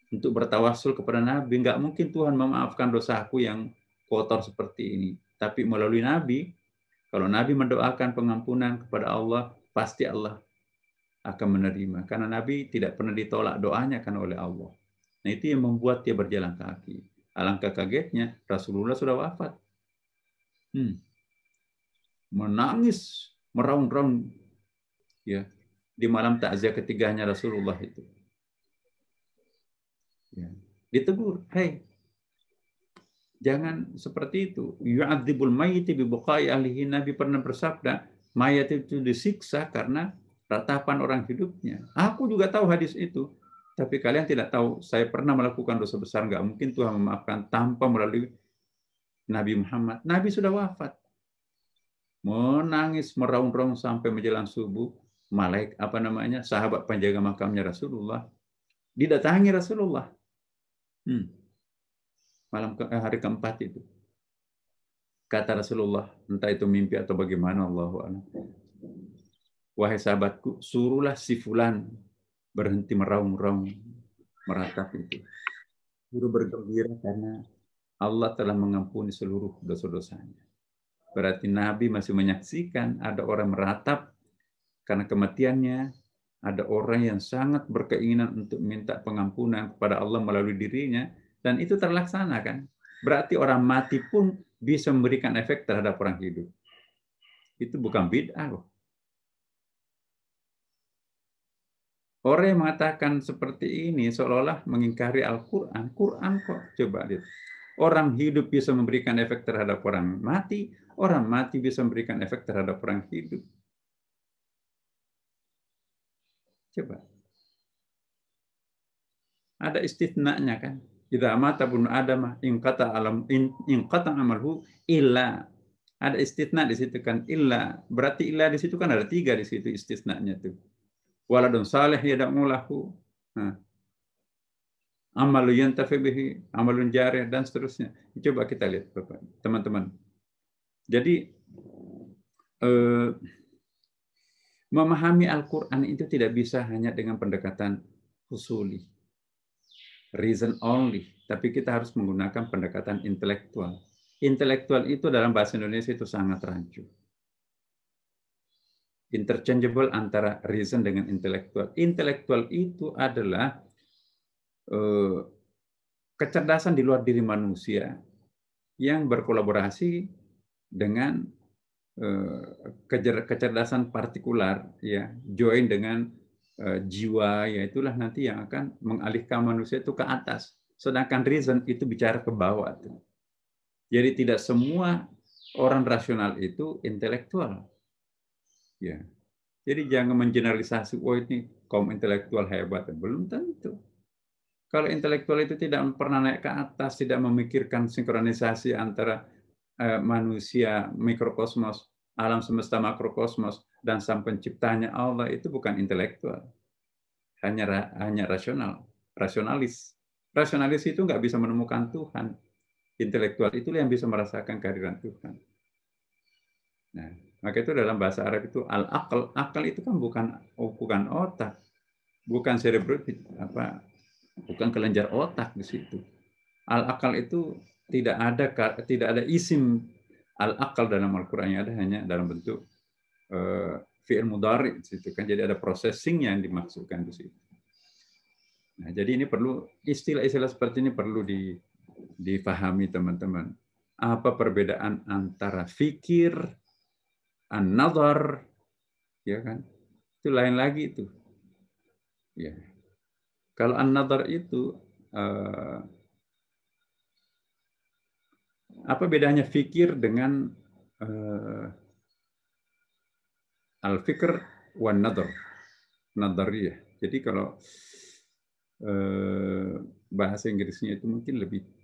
untuk bertawasul kepada Nabi. Nggak mungkin Tuhan memaafkan dosaku yang kotor seperti ini. Tapi melalui Nabi, kalau Nabi mendoakan pengampunan kepada Allah, pasti Allah akan menerima. Karena Nabi tidak pernah ditolak doanya kan oleh Allah. Nah itu yang membuat dia berjalan kaki. Alangkah kagetnya, Rasulullah sudah wafat. Menangis, meraung-raung ya di malam takziah ketiganya Rasulullah itu. Ya. Ditegur, hei, jangan seperti itu. Yu'adzibul mayyiti bi buqai ahlihi. Nabi pernah bersabda, mayat itu disiksa karena ratapan orang hidupnya. Aku juga tahu hadis itu, tapi kalian tidak tahu. Saya pernah melakukan dosa besar, nggak mungkin Tuhan memaafkan tanpa melalui Nabi Muhammad. Nabi sudah wafat. Menangis, meraung-raung sampai menjelang subuh. Sahabat penjaga makamnya Rasulullah didatangi Rasulullah. Hari keempat itu. Kata Rasulullah, entah itu mimpi atau bagaimana, Allahu a'lam. Wahai sahabatku, suruhlah si fulan berhenti meraung-raung, meratap itu. Suruh bergembira karena Allah telah mengampuni seluruh dosa-dosanya. Berarti Nabi masih menyaksikan ada orang meratap karena kematiannya, ada orang yang sangat berkeinginan untuk minta pengampunan kepada Allah melalui dirinya, dan itu terlaksana kan? Berarti orang mati pun bisa memberikan efek terhadap orang hidup. Itu bukan bid'ah loh. Orang yang mengatakan seperti ini seolah-olah mengingkari Al-Quran. Quran kok, coba lihat. Orang hidup bisa memberikan efek terhadap orang mati bisa memberikan efek terhadap orang hidup. Coba. Ada istisnanya kan? Idza mata ibnu Adam in qata amalhu illa. Ada istisna di situ kan, illa. Berarti illa di situ kan ada 3 di situ istisnanya tuh. Waladun salih yad'u lahu. Amalun yantafi bihi, amalun jarih, dan seterusnya. Coba kita lihat Bapak, teman-teman. Jadi memahami Al-Quran itu tidak bisa hanya dengan pendekatan usuli, reason only, tapi kita harus menggunakan pendekatan intelektual. Intelektual itu dalam bahasa Indonesia itu sangat rancu. Interchangeable antara reason dengan intelektual. Intelektual itu adalah kecerdasan di luar diri manusia yang berkolaborasi dengan kecerdasan partikular, ya, join dengan jiwa, ya itulah nanti yang akan mengalihkan manusia itu ke atas. Sedangkan reason itu bicara ke bawah. Jadi tidak semua orang rasional itu intelektual. Ya. Jadi jangan mengeneralisasi, oh ini kaum intelektual hebat. Belum tentu. Kalau intelektual itu tidak pernah naik ke atas, tidak memikirkan sinkronisasi antara manusia mikrokosmos, alam semesta makrokosmos, dan sang penciptanya Allah, itu bukan intelektual. Hanya rasional, rasionalis. Rasionalis itu nggak bisa menemukan Tuhan. Intelektual itulah yang bisa merasakan kehadiran Tuhan. Nah, maka itu dalam bahasa Arab itu al-aql. Akal itu kan bukan otak, bukan cerebrum, bukan kelenjar otak di situ. Al-aqal itu tidak ada isim al-aqal dalam Al-Qur'an, ada hanya dalam bentuk fi'il mudhari di situ kan. Jadi ada processing yang dimaksudkan di situ. Nah, jadi ini perlu istilah-istilah seperti ini perlu difahami teman-teman. Apa perbedaan antara fikir, an-nazar, ya kan? Itu lain lagi itu. Ya. Kalau an-nazar itu apa bedanya fikir dengan al-fikr wan nadar? Nadariyah. Jadi kalau bahasa Inggrisnya itu mungkin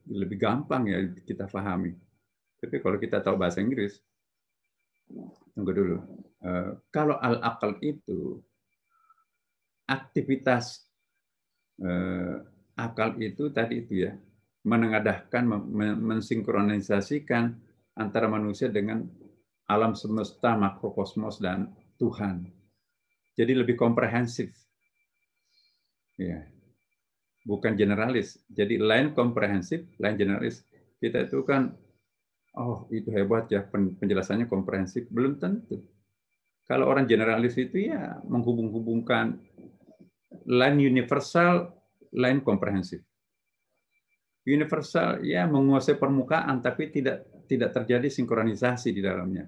lebih gampang ya kita pahami. Tapi kalau kita tahu bahasa Inggris, tunggu dulu. Kalau al-aqal itu aktivitas akal itu tadi itu ya, menengadahkan, mensinkronisasikan antara manusia dengan alam semesta, makrokosmos, dan Tuhan. Jadi lebih komprehensif. Ya. Bukan generalis. Jadi lain komprehensif, lain generalis. Kita itu kan, oh itu hebat ya, penjelasannya komprehensif. Belum tentu. Kalau orang generalis itu ya menghubung-hubungkan lain universal, lain komprehensif. Universal ya menguasai permukaan, tapi tidak terjadi sinkronisasi di dalamnya.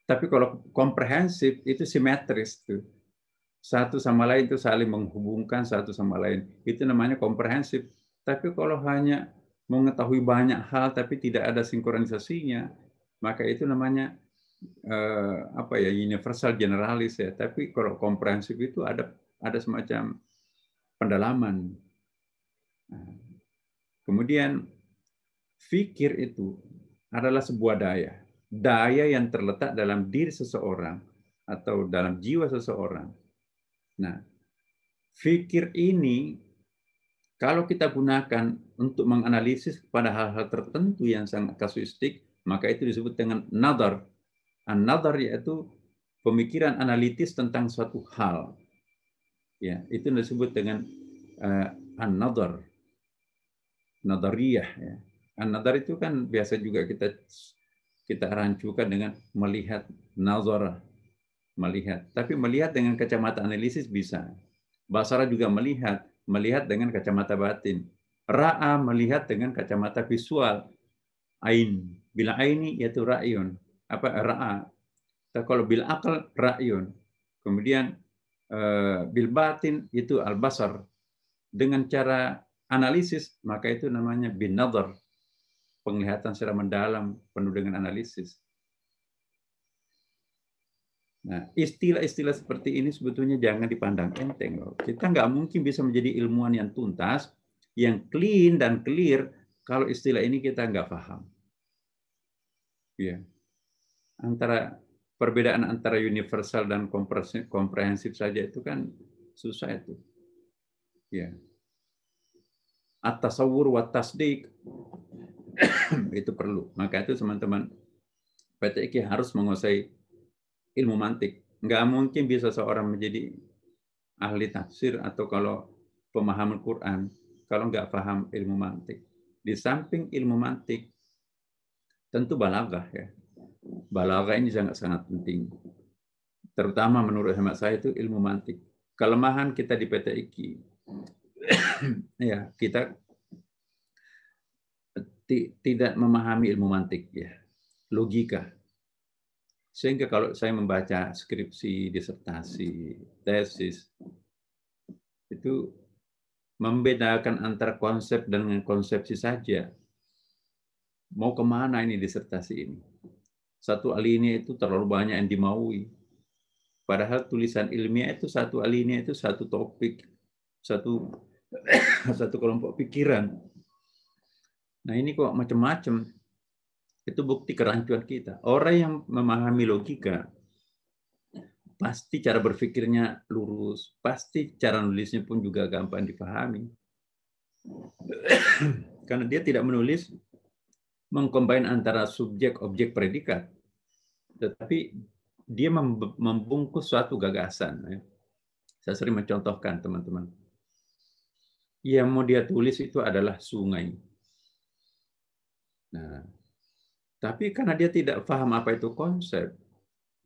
Tapi kalau komprehensif itu simetris tuh. Satu sama lain itu saling menghubungkan satu sama lain. Itu namanya komprehensif. Tapi kalau hanya mengetahui banyak hal tapi tidak ada sinkronisasinya, maka itu namanya universal generalis ya. Tapi kalau komprehensif itu ada semacam pendalaman. Nah, kemudian fikir itu adalah sebuah daya. Daya yang terletak dalam diri seseorang atau dalam jiwa seseorang. Nah, fikir ini kalau kita gunakan untuk menganalisis pada hal-hal tertentu yang sangat kasuistik, maka itu disebut dengan nadar. An-nadar yaitu pemikiran analitis tentang suatu hal. Ya, itu disebut dengan an-nadar. Nadariyah ya. An-nadar itu kan biasa juga kita rancukan dengan melihat, nazarah, melihat. Tapi melihat dengan kacamata analisis bisa. Basara juga melihat dengan kacamata batin. Ra'a melihat dengan kacamata visual. Ain, bila aini yaitu ra'yun. Apa ra'a? Kalau bil akal ra'yun. Kemudian bil batin itu al-basar. Dengan cara analisis maka itu namanya bin nadar. Penglihatan secara mendalam penuh dengan analisis. Nah, istilah-istilah seperti ini sebetulnya jangan dipandang enteng loh. Kita nggak mungkin bisa menjadi ilmuwan yang tuntas, yang clean dan clear kalau istilah ini kita nggak paham. Ya. Perbedaan antara universal dan komprehensif saja itu kan susah itu. Ya. At-tasawwur wa tasdik itu perlu. Maka itu teman-teman PTIQ harus menguasai ilmu mantik. Nggak mungkin bisa seorang menjadi ahli tafsir atau kalau pemahaman Quran kalau nggak paham ilmu mantik. Di samping ilmu mantik, tentu balaghah ya. Balaghah ini sangat-sangat penting. Terutama menurut hemat saya itu ilmu mantik. Kelemahan kita di PTIQ, ya kita tidak memahami ilmu mantik ya, logika. Sehingga kalau saya membaca skripsi, disertasi, tesis, itu membedakan antara konsep dengan konsepsi saja. Mau kemana ini disertasi ini? Satu alinea itu terlalu banyak yang dimaui. Padahal tulisan ilmiah itu satu alinea itu satu topik, satu kelompok pikiran. Nah ini kok macam-macam. Itu bukti kerancuan kita. Orang yang memahami logika, pasti cara berpikirnya lurus, pasti cara nulisnya pun juga gampang dipahami. Karena dia tidak menulis mengcombine antara subjek, objek, predikat. Tetapi dia membungkus suatu gagasan. Saya sering mencontohkan teman-teman. Yang mau dia tulis itu adalah sungai. Nah, tapi karena dia tidak paham apa itu konsep,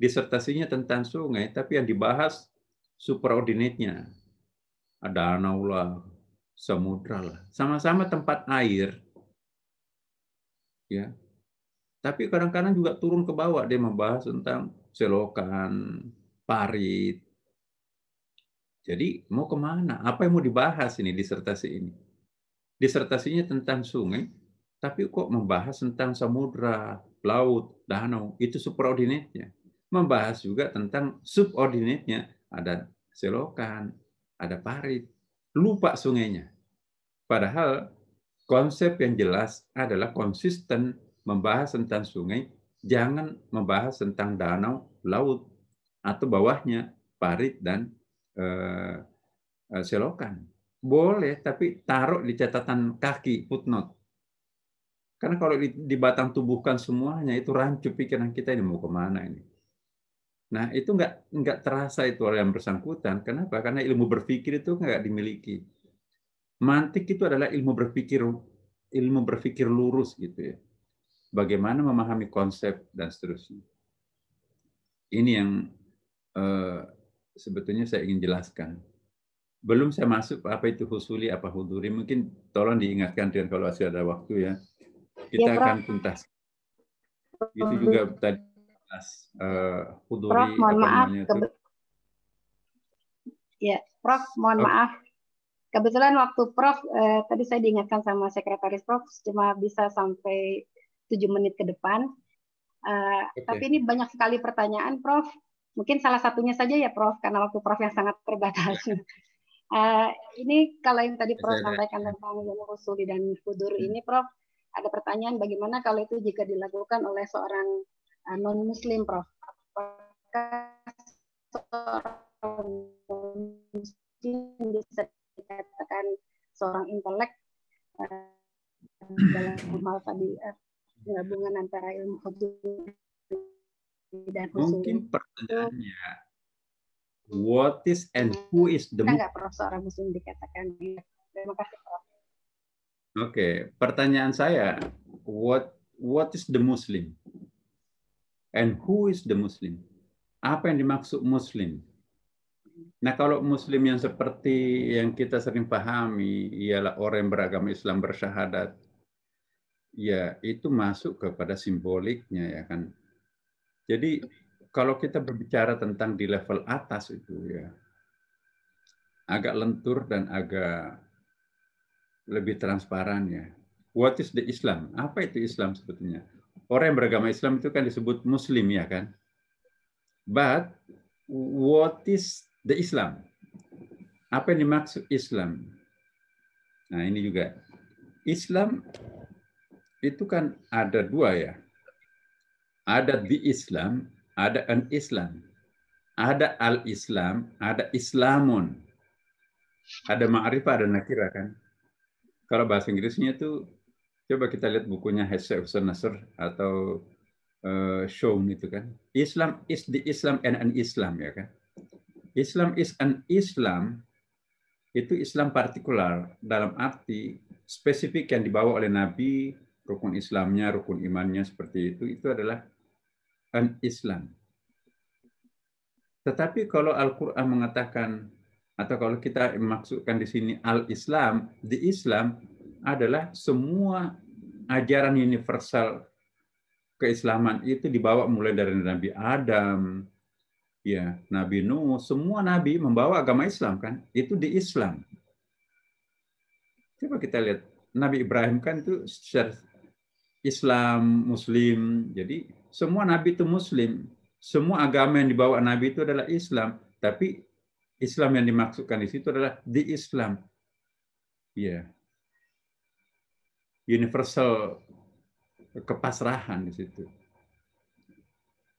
disertasinya tentang sungai, tapi yang dibahas superordinate-nya. Ada danau lah, samudra lah. Sama-sama tempat air. Ya. Tapi kadang-kadang juga turun ke bawah, dia membahas tentang selokan, parit. Jadi mau kemana? Apa yang mau dibahas ini disertasi ini? Disertasinya tentang sungai, tapi kok membahas tentang samudra, laut, danau, itu superordinate-nya. Membahas juga tentang subordinate-nya, ada selokan, ada parit. Lupa sungainya. Padahal konsep yang jelas adalah konsisten membahas tentang sungai, jangan membahas tentang danau, laut, atau bawahnya parit dan selokan. Boleh, tapi taruh di catatan kaki, footnote. Karena kalau di batang tubuhkan semuanya, itu rancu pikiran kita ini mau kemana ini. Nah, itu nggak terasa itu oleh yang bersangkutan. Kenapa? Karena ilmu berpikir itu nggak dimiliki. Mantik itu adalah ilmu berpikir lurus gitu ya. Bagaimana memahami konsep dan seterusnya. Ini yang sebetulnya saya ingin jelaskan. Belum saya masuk apa itu husuli, apa huduri. Mungkin tolong diingatkan dan kalau masih ada waktu ya. Kita Ya, akan tuntas. Itu juga tadi huduri, Prof, mohon apa maaf. namanya itu. Ya, Prof, mohon maaf. Kebetulan waktu Prof, tadi saya diingatkan sama sekretaris Prof, cuma bisa sampai 7 menit ke depan. Tapi ini banyak sekali pertanyaan, Prof. Mungkin salah satunya saja ya, Prof, karena waktu Prof yang sangat terbatas. Ini kalau yang tadi Prof sampaikan tentang husuli dan hudur ini, Prof, ada pertanyaan bagaimana kalau itu jika dilakukan oleh seorang non-Muslim, Prof? Apakah seorang Muslim bisa dikatakan seorang intelek dalam hal tadi gabungan antara ilmu Khabuli dan usul. Mungkin pertanyaannya, what is and who is the Muslim? Enggak, Prof, seorang Muslim dikatakan. Terima kasih, Prof. Oke, pertanyaan saya, what is the Muslim? And who is the Muslim? Apa yang dimaksud Muslim? Nah, kalau Muslim yang seperti yang kita sering pahami, ialah orang yang beragama Islam bersyahadat, ya itu masuk kepada simboliknya, ya kan. Jadi kalau kita berbicara tentang di level atas itu ya agak lentur dan agak lebih transparan ya. What is the Islam? Apa itu Islam sebetulnya? Orang yang beragama Islam itu kan disebut Muslim ya kan. But what is the Islam? Apa yang dimaksud Islam? Nah ini juga Islam itu kan ada dua ya. Ada the Islam, ada an Islam. Ada al-Islam, ada Islamun. Ada ma'rifah, ada nakirah kan. Kalau bahasa Inggrisnya itu, coba kita lihat bukunya Hesse Hussein Nasr atau Shawn itu kan. Islam is the Islam and an Islam ya kan. Islam is an Islam, itu Islam partikular dalam arti spesifik yang dibawa oleh Nabi, rukun Islamnya, rukun imannya seperti itu adalah an Islam. Tetapi kalau Al-Quran mengatakan, atau kalau kita maksudkan di sini al-Islam, di Islam adalah semua ajaran universal keislaman itu dibawa mulai dari Nabi Adam, ya Nabi Nuh, semua Nabi membawa agama Islam kan, itu di Islam. Coba kita lihat, Nabi Ibrahim kan itu secara Islam, Muslim, jadi semua Nabi itu Muslim. Semua agama yang dibawa Nabi itu adalah Islam, tapi Islam yang dimaksudkan di situ adalah di Islam. Ya. Universal kepasrahan di situ.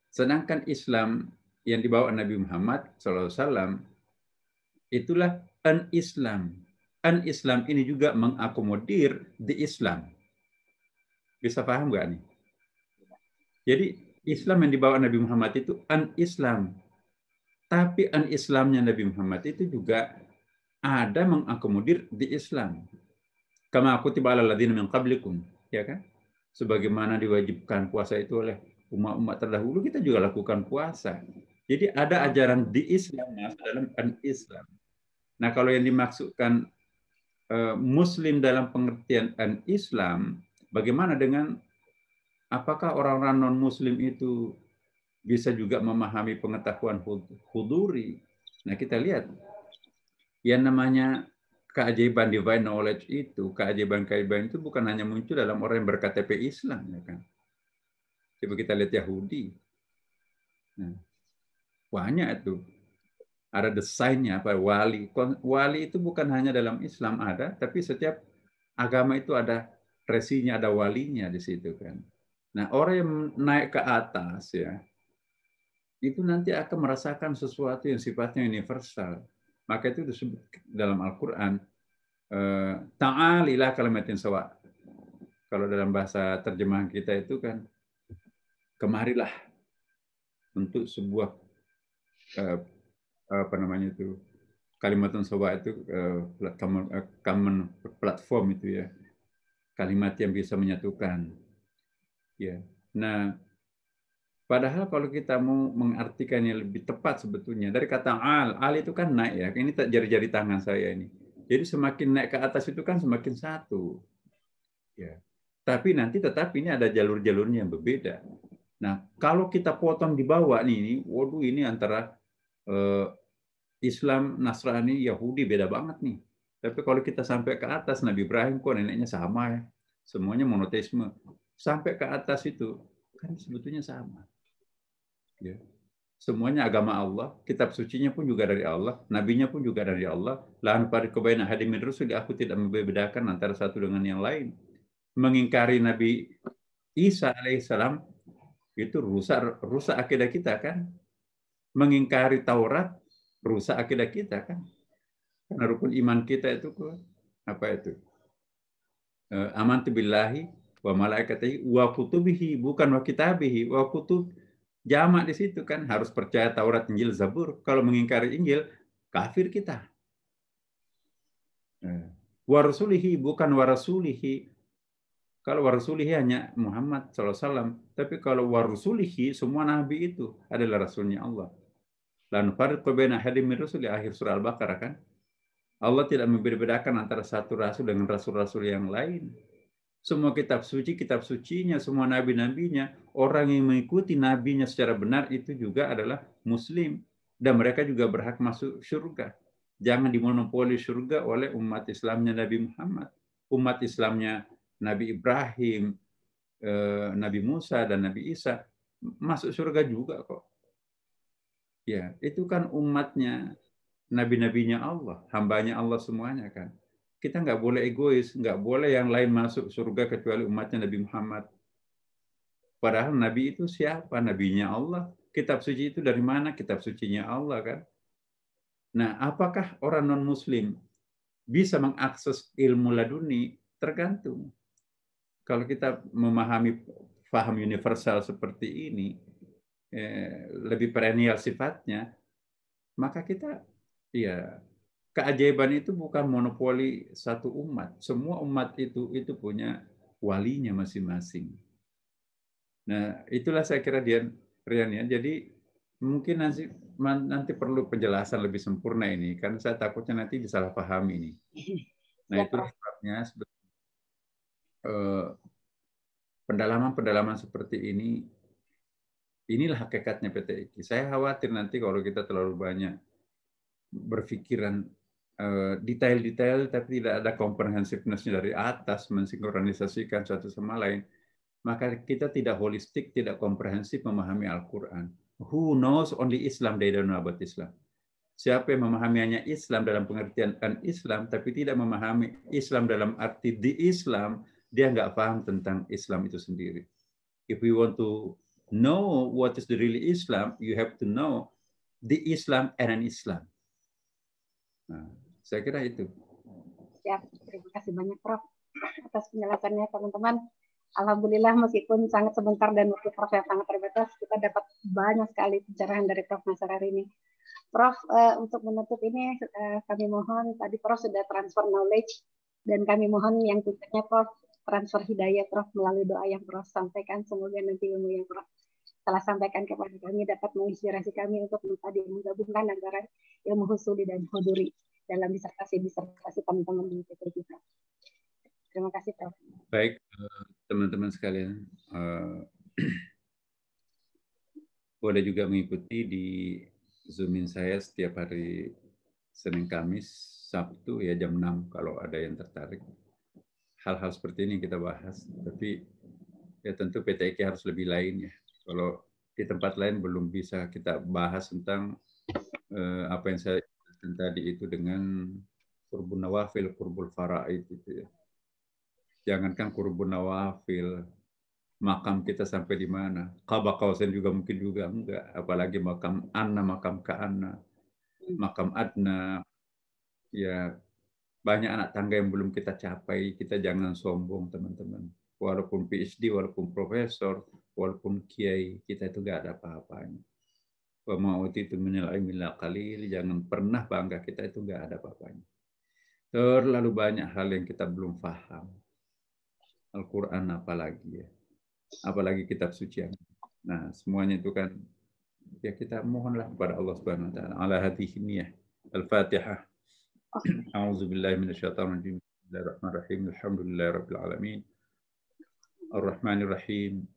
Sedangkan Islam yang dibawa Nabi Muhammad SAW itulah an-Islam. An-Islam ini juga mengakomodir di Islam. Bisa paham nggak nih? Jadi Islam yang dibawa Nabi Muhammad itu an-Islam. Tapi an-Islamnya Nabi Muhammad itu juga ada mengakomodir di Islam. Kama kutiba alal ladzina min qablikum, ya kan? Sebagaimana diwajibkan puasa itu oleh umat-umat terdahulu, kita juga lakukan puasa. Jadi ada ajaran di Islam masuk dalam an-Islam. Nah, kalau yang dimaksudkan Muslim dalam pengertian an-Islam, bagaimana dengan apakah orang-orang non-Muslim itu bisa juga memahami pengetahuan huduri? Nah, kita lihat yang namanya keajaiban divine knowledge itu, keajaiban-keajaiban itu bukan hanya muncul dalam orang yang berKTP Islam, ya kan? Coba kita lihat Yahudi. Nah, banyak itu. Ada desainnya apa wali. Wali itu bukan hanya dalam Islam ada, tapi setiap agama itu ada resinya, ada walinya di situ kan. Nah, orang yang naik ke atas ya, itu nanti akan merasakan sesuatu yang sifatnya universal. Maka itu disebut dalam Al-Quran, ta'al ila kalimatin sawa. Kalau dalam bahasa terjemahan kita itu kan, kemarilah untuk sebuah apa namanya itu, kalimatun sawa itu common platform itu ya, kalimat yang bisa menyatukan. Ya. Nah, padahal kalau kita mau mengartikannya lebih tepat sebetulnya dari kata al itu kan naik ya. Ini tak jari-jari tangan saya ini. Jadi semakin naik ke atas itu kan semakin satu. Ya. Tapi nanti tetap ini ada jalur-jalurnya yang berbeda. Nah, kalau kita potong di bawah nih, waduh ini antara Islam, Nasrani, Yahudi beda banget nih. Tapi kalau kita sampai ke atas, Nabi Ibrahim kok neneknya sama ya. Semuanya monoteisme. Sampai ke atas itu kan sebetulnya sama. Ya. Semuanya agama Allah, kitab sucinya pun juga dari Allah, nabinya pun juga dari Allah. La nufariqu baina ahadin min rusuli, aku tidak membedakan antara satu dengan yang lain. Mengingkari Nabi Isa alaihissalam itu rusak akidah kita kan. Mengingkari Taurat rusak akidah kita kan. Karena rukun iman kita itu apa itu? amantu billahi wa malaikatihi wa kutubihi, bukan wa kitabihi. Wa kutub jamak di situ kan, harus percaya Taurat, Injil, Zabur. Kalau mengingkari Injil, kafir kita. Wa rasulihi, bukan wa rasulihi. Kalau wa rasulihi hanya Muhammad SAW. Tapi kalau wa rasulihi, semua nabi itu adalah rasulnya Allah. La nufarriqu baina ahadin min rusuli, akhir surah Al-Baqarah kan. Allah tidak membeda-bedakan antara satu rasul dengan rasul-rasul yang lain. Semua kitab sucinya, semua nabi-nabinya, orang yang mengikuti nabinya secara benar itu juga adalah muslim. Dan mereka juga berhak masuk surga. Jangan dimonopoli surga oleh umat Islamnya Nabi Muhammad. Umat Islamnya Nabi Ibrahim, Nabi Musa, dan Nabi Isa masuk surga juga kok. Ya, itu kan umatnya, nabi-nabinya Allah, hambanya Allah semuanya kan. Kita nggak boleh egois, nggak boleh yang lain masuk surga kecuali umatnya Nabi Muhammad. Padahal Nabi itu siapa? Nabinya Allah. Kitab suci itu dari mana? Kitab sucinya Allah kan. Nah, apakah orang non-Muslim bisa mengakses ilmu laduni? Tergantung. Kalau kita memahami paham universal seperti ini, lebih perennial sifatnya, maka kita, ya, keajaiban itu bukan monopoli satu umat. Semua umat itu punya walinya masing-masing. Nah, itulah saya kira Rian ya. Jadi mungkin nanti perlu penjelasan lebih sempurna ini, karena saya takutnya nanti disalahpahami ini. Nah, itulah sebabnya pendalaman-pendalaman seperti ini, inilah hakikatnya PTIQ. Saya khawatir nanti kalau kita terlalu banyak berpikiran detail-detail tapi tidak ada komprehensifness-nya dari atas mensinkronisasikan satu sama lain, maka kita tidak holistik, tidak komprehensif memahami Al-Quran. Who knows only Islam, they don't know about Islam. Siapa yang memahami hanya Islam dalam pengertian Islam tapi tidak memahami Islam dalam arti di Islam, dia nggak paham tentang Islam itu sendiri. If we want to know what is the really Islam, you have to know the Islam and an Islam. Nah, saya kira itu. Ya, terima kasih banyak Prof atas penjelasannya teman-teman. Alhamdulillah meskipun sangat sebentar dan waktu Prof yang sangat terbatas, kita dapat banyak sekali pencerahan dari Prof Nasar hari ini. Prof, untuk menutup ini kami mohon, tadi Prof sudah transfer knowledge, dan kami mohon yang berikutnya Prof transfer hidayah Prof melalui doa yang Prof sampaikan. Semoga nanti ilmu yang Prof telah sampaikan kepada kami dapat menginspirasi kami untuk tadi menggabungkan antara ilmu husuli dan huduri dalam disertasi teman-teman di PT kita. Terima kasih Prof. Baik, teman-teman sekalian, boleh juga mengikuti di Zoom-in saya setiap hari Senin, Kamis, Sabtu ya jam 6 kalau ada yang tertarik. Hal-hal seperti ini kita bahas, tapi ya tentu PTIQ harus lebih lain ya. Kalau di tempat lain belum bisa kita bahas tentang apa yang saya katakan tadi itu dengan qurbun nawafil, qurbul faraid itu ya. Jangankan qurbun nawafil, makam kita sampai di mana? Qaba Qausain juga mungkin juga enggak, apalagi makam Anna, makam Ka'anna, makam Adna. Ya, banyak anak tangga yang belum kita capai. Kita jangan sombong teman-teman. Walaupun PhD, walaupun profesor, walaupun kiai, kita itu enggak ada apa-apanya. Wa ma utitu minal ilmi illa qalil, jangan pernah bangga kita itu enggak ada apa-apanya. Terlalu banyak hal yang kita belum paham. Al-Quran apalagi ya. Apalagi kitab suci. Nah, semuanya itu kan ya kita mohonlah kepada Allah Subhanahu wa taala. Ala hadhihi niyyah. Al-Fatihah. A'udzu billahi minasyaitonir rajim. Bismillahirrahmanirrahim. Alhamdulillahirabbil alamin. Ar-Rahmanir Rahim.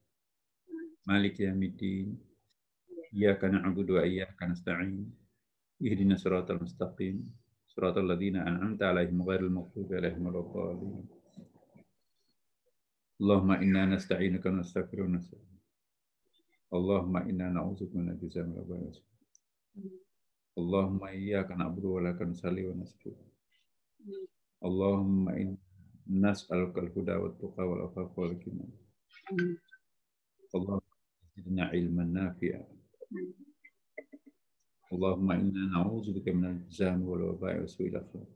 Maliki yaumiddin. Iyyaka na'budu wa iyyaka nasta'in. Ihdinas siratal mustaqim. Siratal ladzina an'amta 'alaihim ghairil maghdubi 'alaihim waladdallin. Allahumma inna nasta'inuka wa nastaghfiruka wa nastaghfiruka. Allahumma inna na'udzubika min al-jazaa'i wal wabal. Allahumma iyyaka na'budu wa laka nusalli wa nasjudu. Allahumma inna nas'aluka al-huda wat tuqa wal afafa wal ghina. Allahumma zidna ilman nafi'a. Allahumma inna na'udzubika min al-jazaa'i wal wabal wa su'il akhlaq.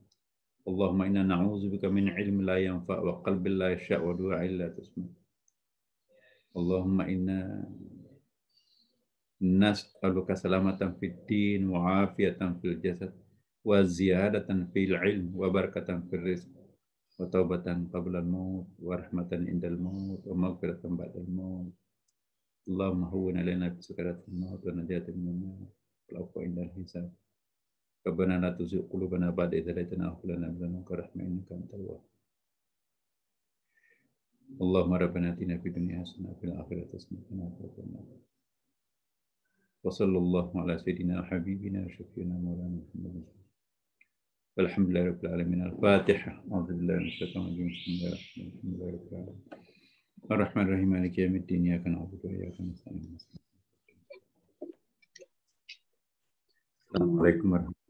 Allahumma inna na'udzubika min ilmin la yanfa' wa qalbin la yasha' wa du'a'in la tasma'. Allahumma inna nas'aluka salamatan fid din wa afiyatan fil jasad wa ziyadatan fil ilm wa barakatan fil rizq wa taubatan qabla al-maut wa rahmatan indal maut wa maghfiratan ba'dal maut. Allahumma hawwin 'alaina fi sakaratil maut wa najatan minan nar wal afwa indal hisab. Rabbana la tuzigh qulubana ba'da idh hadaytana wa hab lana min ladunka rahmatan innaka antal wahhab. Allahumma rabbana atina fid dunya hasanah wa fil akhirati hasanah wa qina adzaban nar. Wa sallallahu ala sayyidina habibina wa syafiina maulana Muhammad. Walhamdulillahi rabbil alamin. Al-Fatihah. A'udzu billahi minasyaitonir rajim. Bismillahirrahmanirrahim. Ar-Rahmanir Rahim. Maliki yaumiddin. Iyyaka na'budu wa iyyaka nasta'in. Assalamualaikum warahmatullahi wabarakatuh.